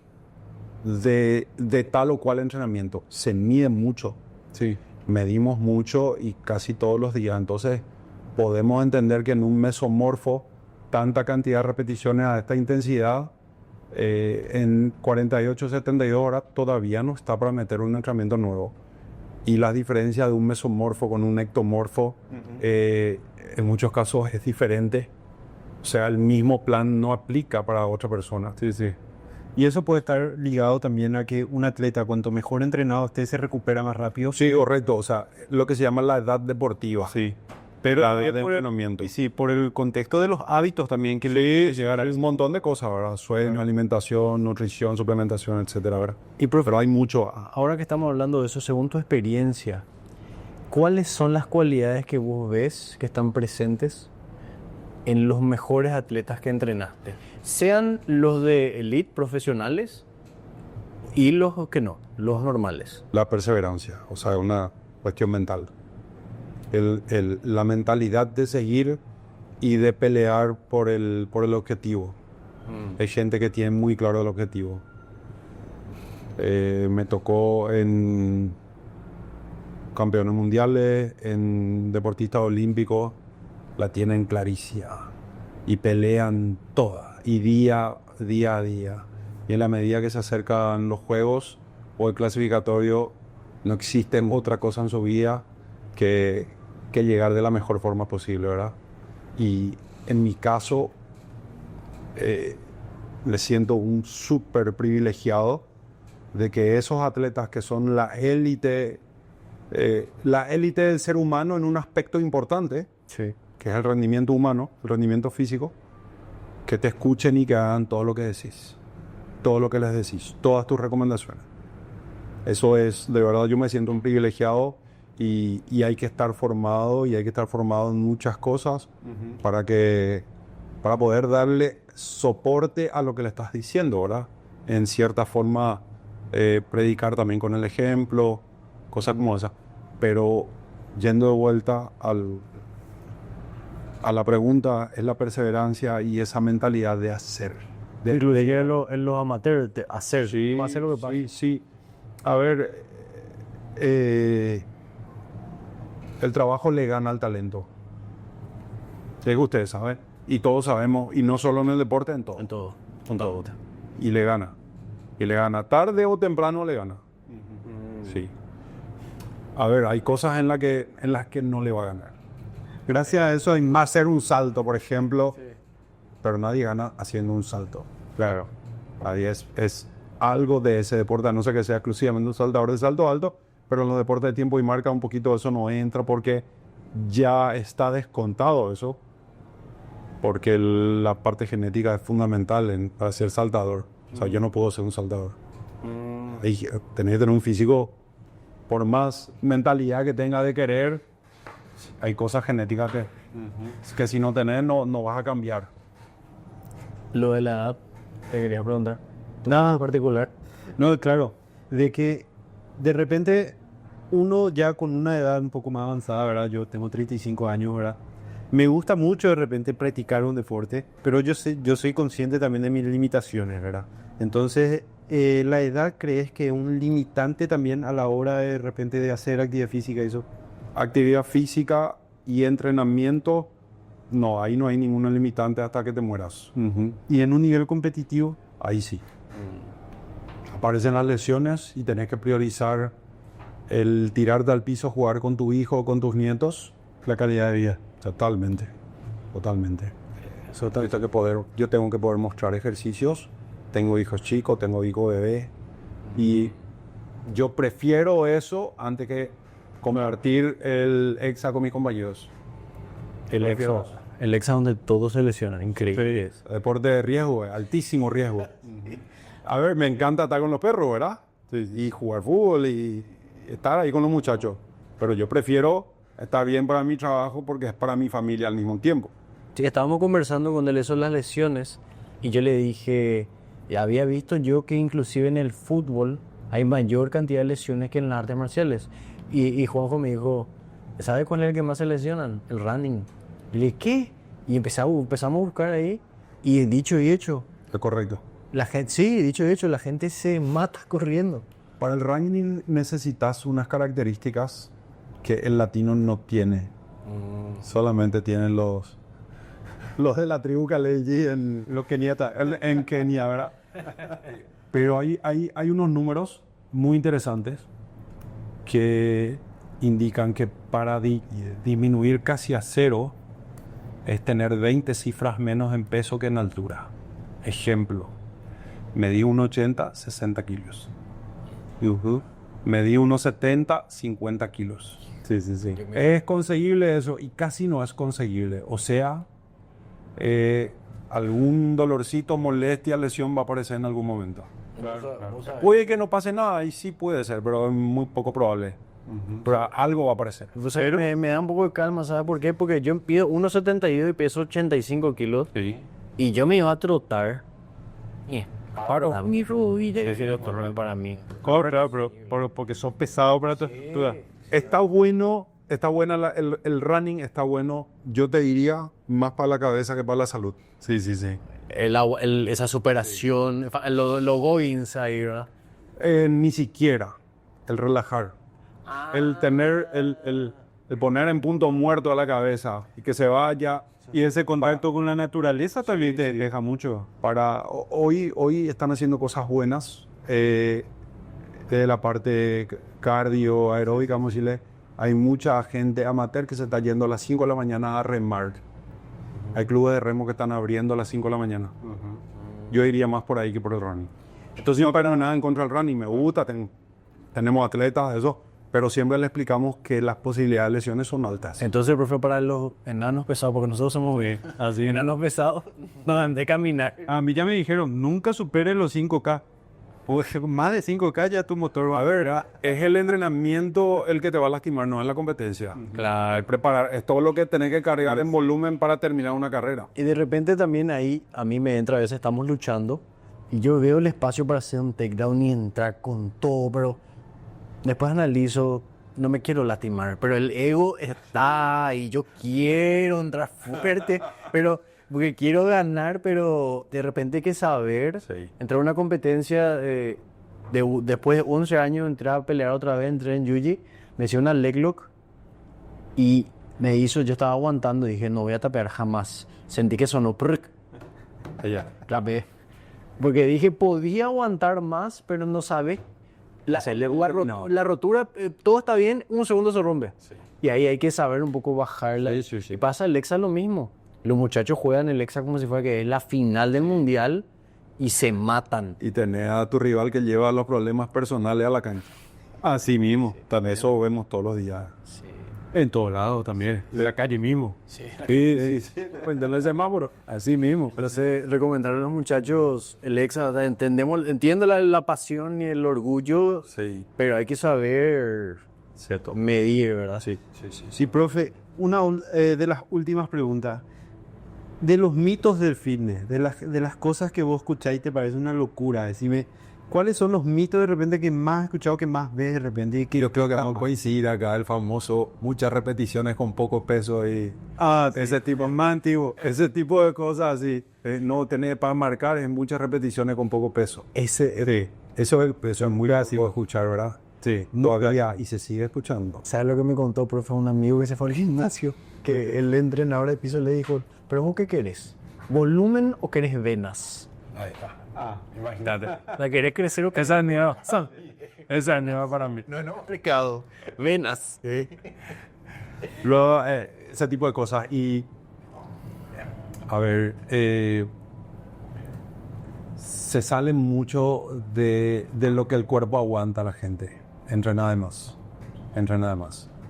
Speaker 2: de tal o cual entrenamiento. Se mide mucho,
Speaker 3: Sí.
Speaker 2: medimos mucho y casi todos los días. Entonces podemos entender que en un mesomorfo, tanta cantidad de repeticiones a esta intensidad, en 48, 72 horas todavía no está para meter un entrenamiento nuevo. Y la diferencia de un mesomorfo con un ectomorfo en muchos casos es diferente. O sea, el mismo plan no aplica para otra persona.
Speaker 3: Sí, sí. Y eso puede estar ligado también a que un atleta, cuanto mejor entrenado esté, se recupera más rápido.
Speaker 2: Sí, correcto. O sea, lo que se llama la edad deportiva.
Speaker 3: Sí. Pero
Speaker 2: La edad de
Speaker 3: por
Speaker 2: entrenamiento.
Speaker 3: y sí, por el contexto de los hábitos también que
Speaker 2: Sí, llegar a un montón de cosas, ¿verdad? Sueño, alimentación, nutrición, suplementación, etcétera, ¿verdad?
Speaker 1: Y profe,
Speaker 2: Pero hay mucho.
Speaker 1: ahora que estamos hablando de eso, según tu experiencia, ¿cuáles son las cualidades que vos ves que están presentes en los mejores atletas que entrenaste? Sean los de elite profesionales y los que no, los normales.
Speaker 2: La perseverancia, o sea, una cuestión mental. La mentalidad de seguir y de pelear por el objetivo. Hay gente que tiene muy claro el objetivo. Me tocó en campeones mundiales, en deportistas olímpicos, la tienen clarísima y pelean toda y día a día. Y en la medida que se acercan los juegos o el clasificatorio, no existe otra cosa en su vida que llegar de la mejor forma posible, ¿verdad? Y en mi caso, me siento un súper privilegiado de que esos atletas que son la élite del ser humano en un aspecto importante,
Speaker 1: Sí.
Speaker 2: que es el rendimiento humano, el rendimiento físico, que te escuchen y que hagan todo lo que decís, todo lo que les decís, todas tus recomendaciones. Eso es, de verdad, yo me siento un privilegiado y hay que estar formado y hay que estar formado en muchas cosas para poder darle soporte a lo que le estás diciendo, ¿verdad? En cierta forma, predicar también con el ejemplo, cosas como esas. Pero yendo de vuelta a la pregunta, es la perseverancia y esa mentalidad de hacer.
Speaker 1: De en los amateurs, de hacer,
Speaker 2: Sí,
Speaker 1: no hacer lo que pasa.
Speaker 2: sí, sí. A ver, el trabajo le gana al talento. Es que ustedes saben, y todos sabemos, y no solo en el deporte, en todo.
Speaker 1: En todo, con todo.
Speaker 2: Y le gana. Y le gana. Tarde o temprano le gana. Sí. A ver, hay cosas en las que no le va a ganar.
Speaker 3: Gracias a eso hay más.
Speaker 2: Hacer un salto, por ejemplo, pero nadie gana haciendo un salto.
Speaker 3: Claro.
Speaker 2: Nadie es algo de ese deporte, a no ser que sea exclusivamente un saltador de salto alto, pero en los deportes de tiempo y marca un poquito eso no entra porque ya está descontado eso, porque la parte genética es fundamental para ser saltador. O sea, yo no puedo ser un saltador. Tenés que tener un físico, por más mentalidad que tenga de querer, hay cosas genéticas que si no tenés no vas a cambiar.
Speaker 1: Lo de la edad, te quería preguntar. Nada en particular.
Speaker 3: No, claro. De que de repente uno ya con una edad un poco más avanzada, ¿verdad? Yo tengo 35 años, ¿verdad? Me gusta mucho de repente practicar un deporte, pero yo soy consciente también de mis limitaciones, ¿verdad? Entonces, ¿la edad crees que es un limitante también a la hora de repente de hacer actividad física y eso?
Speaker 2: Actividad física y entrenamiento, no, ahí no hay ninguna limitante hasta que te mueras.
Speaker 3: Y en un nivel competitivo,
Speaker 2: Ahí sí. Aparecen las lesiones y tenés que priorizar el tirarte al piso, jugar con tu hijo o con tus nietos.
Speaker 3: la calidad de vida.
Speaker 2: Totalmente.
Speaker 3: Eso
Speaker 2: Yo tengo que poder mostrar ejercicios. Tengo hijos chicos, tengo hijos bebés. Y yo prefiero eso antes que convertir el EXA con mis compañeros.
Speaker 1: El EXA donde todos se lesionan, increíble.
Speaker 2: Deporte de riesgo, altísimo riesgo. A ver, me encanta estar con los perros, ¿verdad? Y jugar fútbol y estar ahí con los muchachos. Pero yo prefiero estar bien para mi trabajo porque es para mi familia al mismo tiempo.
Speaker 1: Sí, estábamos conversando con él eso, las lesiones. Y yo le dije, había visto yo que inclusive en el fútbol hay mayor cantidad de lesiones que en las artes marciales. Y Juanjo me dijo, ¿sabe cuál es el que más se lesionan? El running. Y le dije, ¿qué? Y empezamos a buscar ahí. Y dicho y hecho,
Speaker 2: Es correcto.
Speaker 1: la gente, sí, dicho y hecho, la gente se mata corriendo.
Speaker 2: Para el running necesitas unas características que el latino no tiene. Solamente tienen los de la tribu Kaleji en Kenia, ¿verdad? Pero hay unos números muy interesantes que indican que para disminuir casi a cero es tener 20 cifras menos en peso que en altura. Ejemplo, medí 1,80, 60 kilos. Medí 1,70, 50 kilos.
Speaker 3: Sí, sí, sí.
Speaker 2: Es conseguible eso y casi no es conseguible. O sea, algún dolorcito, molestia, lesión va a aparecer en algún momento. Puede que no pase nada y sí puede ser, pero es muy poco probable. Pero algo va a aparecer.
Speaker 1: Me da un poco de calma, ¿sabes por qué? Porque yo pido 1,72 y peso 85 kilos.
Speaker 2: Sí.
Speaker 1: Y yo me iba a trotar.
Speaker 2: Claro.
Speaker 1: A mi rodilla. Para mí.
Speaker 3: Claro, pero porque sos pesado para tu edad.
Speaker 2: Está buena el running, está bueno. Yo te diría más para la cabeza que para la salud.
Speaker 3: Sí, sí, sí.
Speaker 1: Esa superación, lo goings ahí, ¿verdad?
Speaker 2: Ni siquiera el relajar. El tener, el poner en punto muerto a la cabeza y que se vaya.
Speaker 3: Y ese contacto con la naturaleza también te deja mucho.
Speaker 2: Hoy están haciendo cosas buenas de la parte cardio, aeróbica, vamos a decirle. Hay mucha gente amateur que se está yendo a las 5 de la mañana a remar. Hay clubes de remo que están abriendo a las 5 de la mañana. Yo iría más por ahí que por el running. Entonces no tengo nada en contra del running, me gusta, tenemos atletas, eso. Pero siempre le explicamos que las posibilidades de lesiones son altas.
Speaker 1: Entonces, profe, para los enanos pesados, porque nosotros somos bien, así, enanos pesados, no dan de caminar.
Speaker 3: A mí ya me dijeron, nunca supere los 5K. Pues más de 5K ya tu motor va a ver.
Speaker 2: Es el entrenamiento el que te va a lastimar, no es la competencia.
Speaker 1: Claro.
Speaker 2: Preparar, es todo lo que tenés que cargar en volumen para terminar una carrera.
Speaker 1: Y de repente también ahí, a mí me entra, a veces estamos luchando, y yo veo el espacio para hacer un takedown y entrar con todo, pero después analizo, no me quiero lastimar, pero el ego está y yo quiero entrar fuerte, pero porque quiero ganar, pero de repente hay que saber, entrar a una competencia, después de 11 años entré a pelear otra vez, entré en Yuji, me hice una leg lock y yo estaba aguantando, dije no voy a tapear jamás, sentí que sonó prrk, tapé, porque dije podía aguantar más, pero no sabe. La rotura, todo está bien, un segundo se rompe. Sí. Y ahí hay que saber un poco bajarla. Y pasa el Exa lo mismo. Los muchachos juegan el Exa como si fuera que es la final del mundial y se matan.
Speaker 2: Y tenés a tu rival que lleva los problemas personales a la cancha.
Speaker 3: Así mismo.
Speaker 2: También eso vemos todos los días.
Speaker 3: Sí. En todos lados también. De la calle mismo.
Speaker 2: Sí. Pues en el semáforo.
Speaker 1: Así mismo. Pero se recomendaron a los muchachos el Exa. O sea, entiendo la pasión y el orgullo.
Speaker 2: Sí.
Speaker 1: Pero hay que saber medir, ¿verdad?
Speaker 3: Sí. Sí, profe. Una de las últimas preguntas. De los mitos del fitness, de las cosas que vos escucháis y te parece una locura. Decime, ¿cuáles son los mitos de repente que más has escuchado, que más ves de repente?
Speaker 2: Y yo creo que vamos a coincidir acá, el famoso, muchas repeticiones con poco peso y ese tipo más antiguo, ese tipo de cosas así. No tener para marcar en muchas repeticiones con poco peso. Eso es muy fácil de escuchar, ¿verdad?
Speaker 3: Sí.
Speaker 2: Todavía, y se sigue escuchando.
Speaker 1: ¿Sabes lo que me contó, profe? Un amigo que se fue al gimnasio, que el entrenador de piso le dijo, ¿pero vos qué querés? ¿Volumen o querés venas?
Speaker 2: Ahí está.
Speaker 1: Imagínate. ¿La querés crecer o querés? Esa es nueva para mí.
Speaker 3: No explicado.
Speaker 1: Venas.
Speaker 2: Sí. Luego, ese tipo de cosas. Y, a ver, se sale mucho de lo que el cuerpo aguanta la gente. Entrena de más.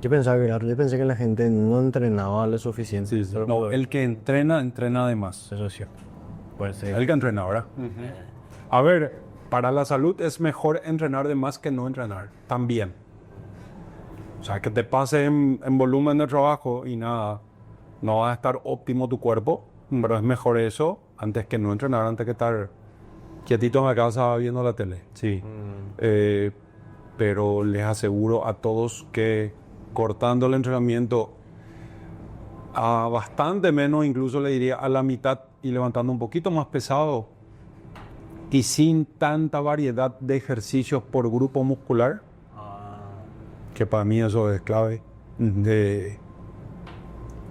Speaker 1: Yo pensé que la gente no entrenaba lo suficiente.
Speaker 2: Sí. No, el que entrena de más.
Speaker 1: Eso sí. Puede ser.
Speaker 2: El que entrena, ¿verdad? A ver, para la salud es mejor entrenar de más que no entrenar. También. O sea, que te pase en volumen de trabajo y nada. No va a estar óptimo tu cuerpo, pero es mejor eso antes que no entrenar, antes que estar quietito en la casa viendo la tele.
Speaker 3: Sí.
Speaker 2: Pero les aseguro a todos que cortando el entrenamiento a bastante menos, incluso le diría a la mitad y levantando un poquito más pesado y sin tanta variedad de ejercicios por grupo muscular, que para mí eso es clave,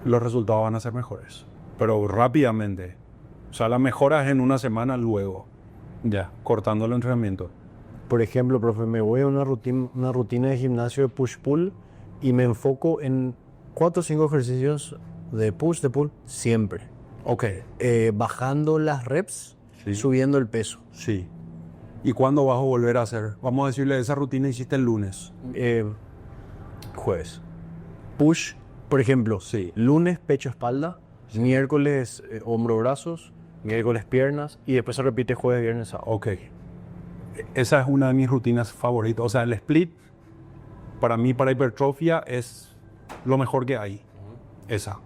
Speaker 2: los resultados van a ser mejores, pero rápidamente. O sea, las mejoras en una semana luego, ya, cortando el entrenamiento.
Speaker 1: Por ejemplo, profe, me voy a una rutina de gimnasio de push-pull y me enfoco en 4 o 5 ejercicios de push, de pull, siempre.
Speaker 2: Ok.
Speaker 1: Bajando las reps,
Speaker 2: Sí.
Speaker 1: subiendo el peso.
Speaker 2: Sí. ¿Y cuándo vas a volver a hacer? Vamos a decirle, esa rutina hiciste el lunes.
Speaker 1: Jueves. Push, por ejemplo,
Speaker 2: Sí.
Speaker 1: lunes, pecho, espalda, miércoles, hombro, brazos, miércoles, piernas, y después se repite jueves, viernes, sábado.
Speaker 2: Ok. Esa es una de mis rutinas favoritas. O sea, el split, para mí, para hipertrofia, es lo mejor que hay. Esa.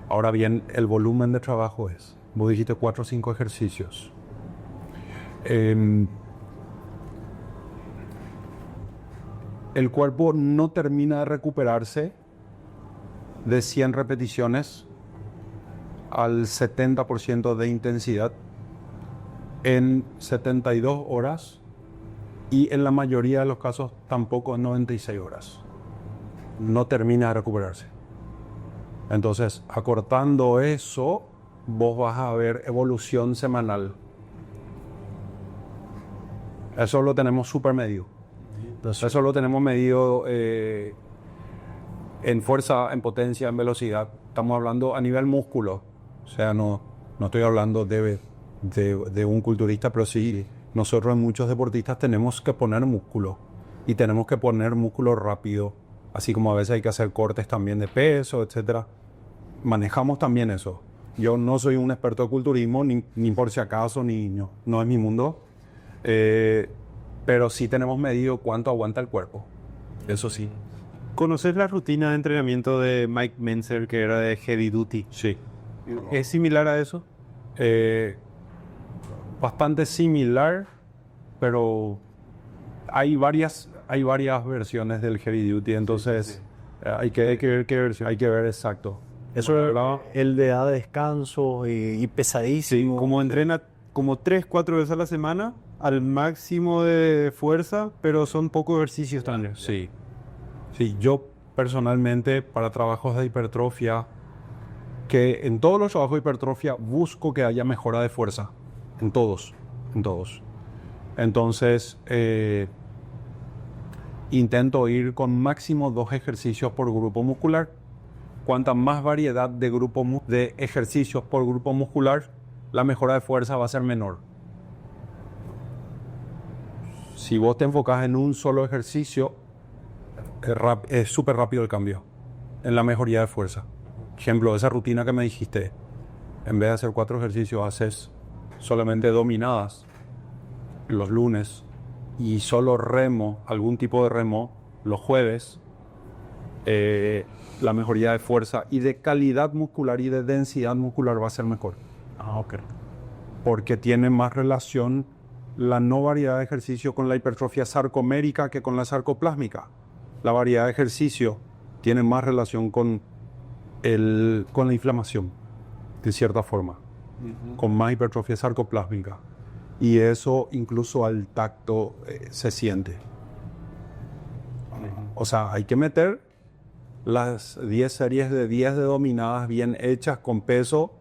Speaker 2: Ahora bien, el volumen de trabajo es, vos dijiste 4 o 5 ejercicios. El cuerpo no termina de recuperarse de 100 repeticiones al 70% de intensidad en 72 horas y en la mayoría de los casos tampoco en 96 horas. No termina de recuperarse. Entonces, acortando eso, vos vas a ver evolución semanal. Eso lo tenemos súper medido. Eso lo tenemos medido en fuerza, en potencia, en velocidad. Estamos hablando a nivel músculo. O sea, no estoy hablando de un culturista, pero sí, nosotros muchos deportistas tenemos que poner músculo. Y tenemos que poner músculo rápido. Así como a veces hay que hacer cortes también de peso, etc. Manejamos también eso. Yo no soy un experto de culturismo, ni por si acaso, no es mi mundo. Pero sí tenemos medido cuánto aguanta el cuerpo. Eso sí.
Speaker 3: ¿Conoces la rutina de entrenamiento de Mike Mentzer, que era de Heavy Duty?
Speaker 2: Sí.
Speaker 3: ¿Es similar a eso?
Speaker 2: Bastante similar, pero hay varias versiones del Heavy Duty, entonces hay que ver qué versión. Hay que ver exacto.
Speaker 1: Eso era el de da descanso y pesadísimo.
Speaker 3: Como entrena como 3-4 veces a la semana, al máximo de fuerza, pero son pocos ejercicios también.
Speaker 2: Sí. Sí, yo personalmente para trabajos de hipertrofia, que en todos los trabajos de hipertrofia busco que haya mejora de fuerza. En todos. Entonces, intento ir con máximo 2 ejercicios por grupo muscular. Cuanta más variedad de ejercicios por grupo muscular, la mejora de fuerza va a ser menor. Si vos te enfocas en un solo ejercicio, es súper rápido el cambio en la mejoría de fuerza. Ejemplo, esa rutina que me dijiste, en vez de hacer 4 ejercicios, haces solamente dominadas los lunes y solo remo, algún tipo de remo, los jueves. La mejoría de fuerza y de calidad muscular y de densidad muscular va a ser mejor.
Speaker 1: Ok.
Speaker 2: Porque tiene más relación la no variedad de ejercicio con la hipertrofia sarcomérica que con la sarcoplásmica. La variedad de ejercicio tiene más relación con la inflamación, de cierta forma, con más hipertrofia sarcoplásmica. Y eso incluso al tacto se siente. O sea, hay que meter las 10 series de 10 de dominadas bien hechas con peso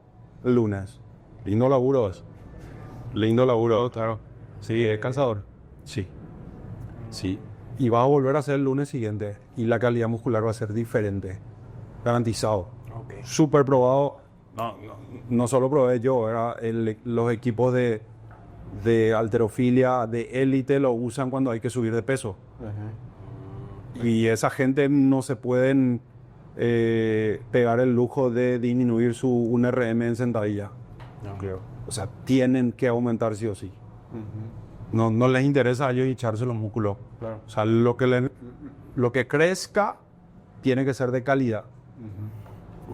Speaker 2: el lunes. Lindo laburo eso. Lindo laburo.
Speaker 3: Claro. Sí, es cansador.
Speaker 2: Sí. Y vas a volver a hacer el lunes siguiente y la calidad muscular va a ser diferente. Garantizado.
Speaker 1: Okay.
Speaker 2: Súper probado. No solo probé yo, los equipos de halterofilia de élite lo usan cuando hay que subir de peso. Y esa gente no se pueden pegar el lujo de disminuir un RM en sentadilla.
Speaker 1: No creo.
Speaker 2: O sea, tienen que aumentar sí o sí. No les interesa a ellos echarse los músculos.
Speaker 3: Claro.
Speaker 2: O sea, lo que crezca tiene que ser de calidad.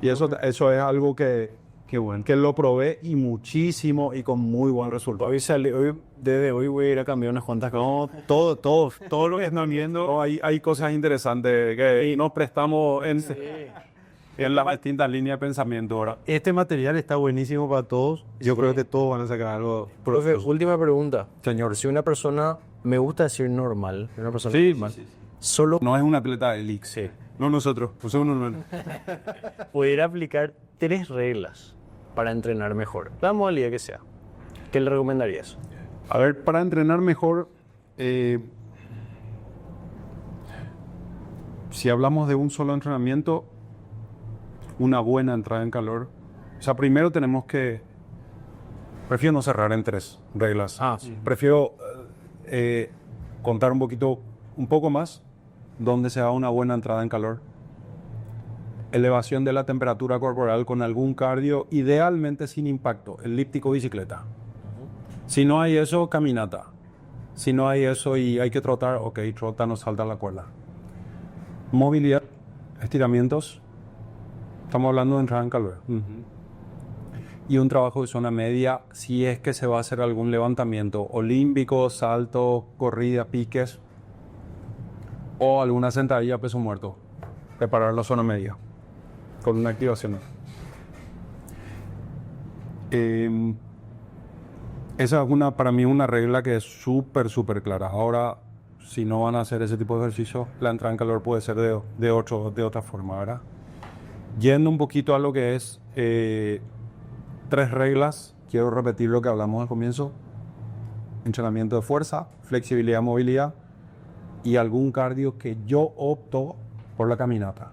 Speaker 2: Y eso es algo que
Speaker 3: Qué bueno.
Speaker 2: que lo probé y muchísimo y con muy buen resultado.
Speaker 1: Desde hoy voy a ir a cambiar unas cuantas cosas.
Speaker 2: Todo lo que están viendo, hay cosas interesantes que nos prestamos en las distintas líneas de pensamiento ahora.
Speaker 3: Este material está buenísimo para todos. Yo creo que todos van a sacar algo.
Speaker 1: Profe, última pregunta.
Speaker 2: Señor,
Speaker 1: Si una persona, me gusta decir normal, una persona
Speaker 2: Sí,
Speaker 1: normal, solo
Speaker 2: no es un atleta de elite.
Speaker 1: sí,
Speaker 3: No nosotros, pues uno no.
Speaker 1: pudiera aplicar 3 reglas para entrenar mejor, la modalidad que sea, ¿qué le recomendarías?
Speaker 2: A ver, para entrenar mejor, si hablamos de un solo entrenamiento, una buena entrada en calor. O sea, primero tenemos que... Prefiero no cerrar en 3 reglas. Prefiero contar un poco más, donde se da una buena entrada en calor. Elevación de la temperatura corporal con algún cardio, idealmente sin impacto, elíptico, bicicleta. Si no hay eso, caminata. Si no hay eso y hay que trotar, ok, trota, no salta la cuerda. Movilidad, estiramientos. Estamos hablando de entrada en calor. Y un trabajo de zona media, si es que se va a hacer algún levantamiento olímpico, salto, corrida, piques o alguna sentadilla a peso muerto. Preparar la zona media con una activación. Esa es para mí una regla que es súper clara. Ahora, si no van a hacer ese tipo de ejercicio, la entrada en calor puede ser de otra forma, ¿verdad? Yendo un poquito a lo que es 3 reglas, quiero repetir lo que hablamos al comienzo. Entrenamiento de fuerza, flexibilidad, movilidad y algún cardio que yo opto por la caminata.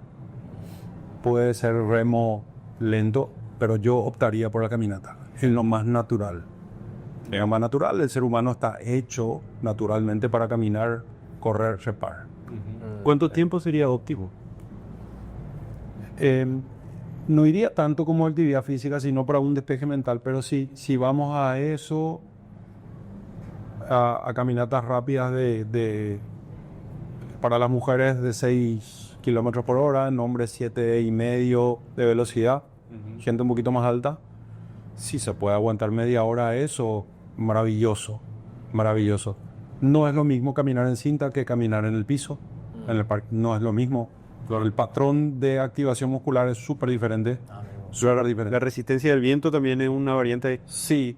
Speaker 2: Puede ser remo lento, pero yo optaría por la caminata, en lo más natural. En lo más natural, el ser humano está hecho naturalmente para caminar, correr, trepar.
Speaker 3: ¿Cuánto tiempo sería óptimo?
Speaker 2: No iría tanto como actividad física, sino para un despeje mental, pero sí, si vamos a eso, a caminatas rápidas para las mujeres de 6 kilómetros por hora, en hombres 7,5 de velocidad, gente un poquito más alta. Si se puede aguantar media hora eso, maravilloso. No es lo mismo caminar en cinta que caminar en el piso, en el parque, no es lo mismo. El patrón de activación muscular es súper diferente.
Speaker 3: La resistencia del viento también es una variante.
Speaker 2: Sí,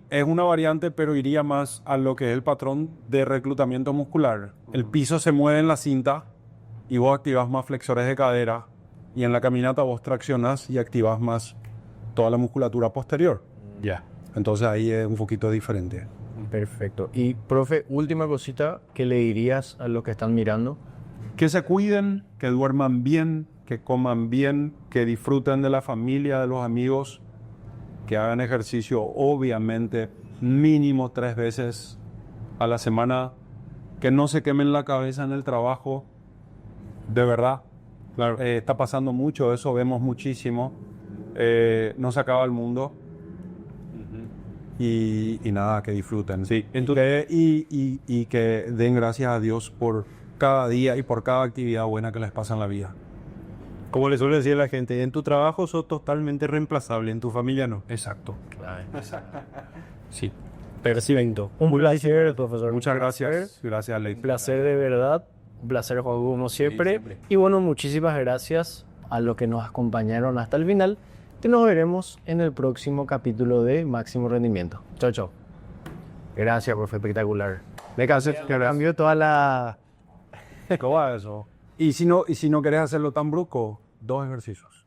Speaker 2: es una variante, pero iría más a lo que es el patrón de reclutamiento muscular. El piso se mueve en la cinta y vos activas más flexores de cadera, y en la caminata vos traccionas y activas más toda la musculatura posterior.
Speaker 3: Ya.
Speaker 2: Entonces ahí es un poquito diferente.
Speaker 1: Perfecto. Y, profe, última cosita que le dirías a los que están mirando.
Speaker 2: Que se cuiden, que duerman bien, que coman bien, que disfruten de la familia, de los amigos, que hagan ejercicio, obviamente, mínimo 3 veces a la semana, que no se quemen la cabeza en el trabajo, de verdad. Claro. Está pasando mucho eso, vemos muchísimo. No se acaba el mundo. Y nada, que disfruten.
Speaker 3: Sí.
Speaker 2: Y que den gracias a Dios por cada día y por cada actividad buena que les pasa en la vida.
Speaker 3: Como le suele decir a la gente, en tu trabajo sos totalmente reemplazable, en tu familia no.
Speaker 2: Exacto. Sí.
Speaker 1: Perfecto. Un placer, profesor.
Speaker 2: Muchas gracias. Gracias, Ley.
Speaker 1: Un placer de verdad. Un placer, Juan, como siempre. Y bueno, muchísimas gracias a los que nos acompañaron hasta el final. Y nos veremos en el próximo capítulo de Máximo Rendimiento. Chao. Gracias, profe. Espectacular.
Speaker 2: Me
Speaker 1: Cambió toda la...
Speaker 2: ¿Cómo va eso? Y si no querés hacerlo tan brusco, 2 ejercicios.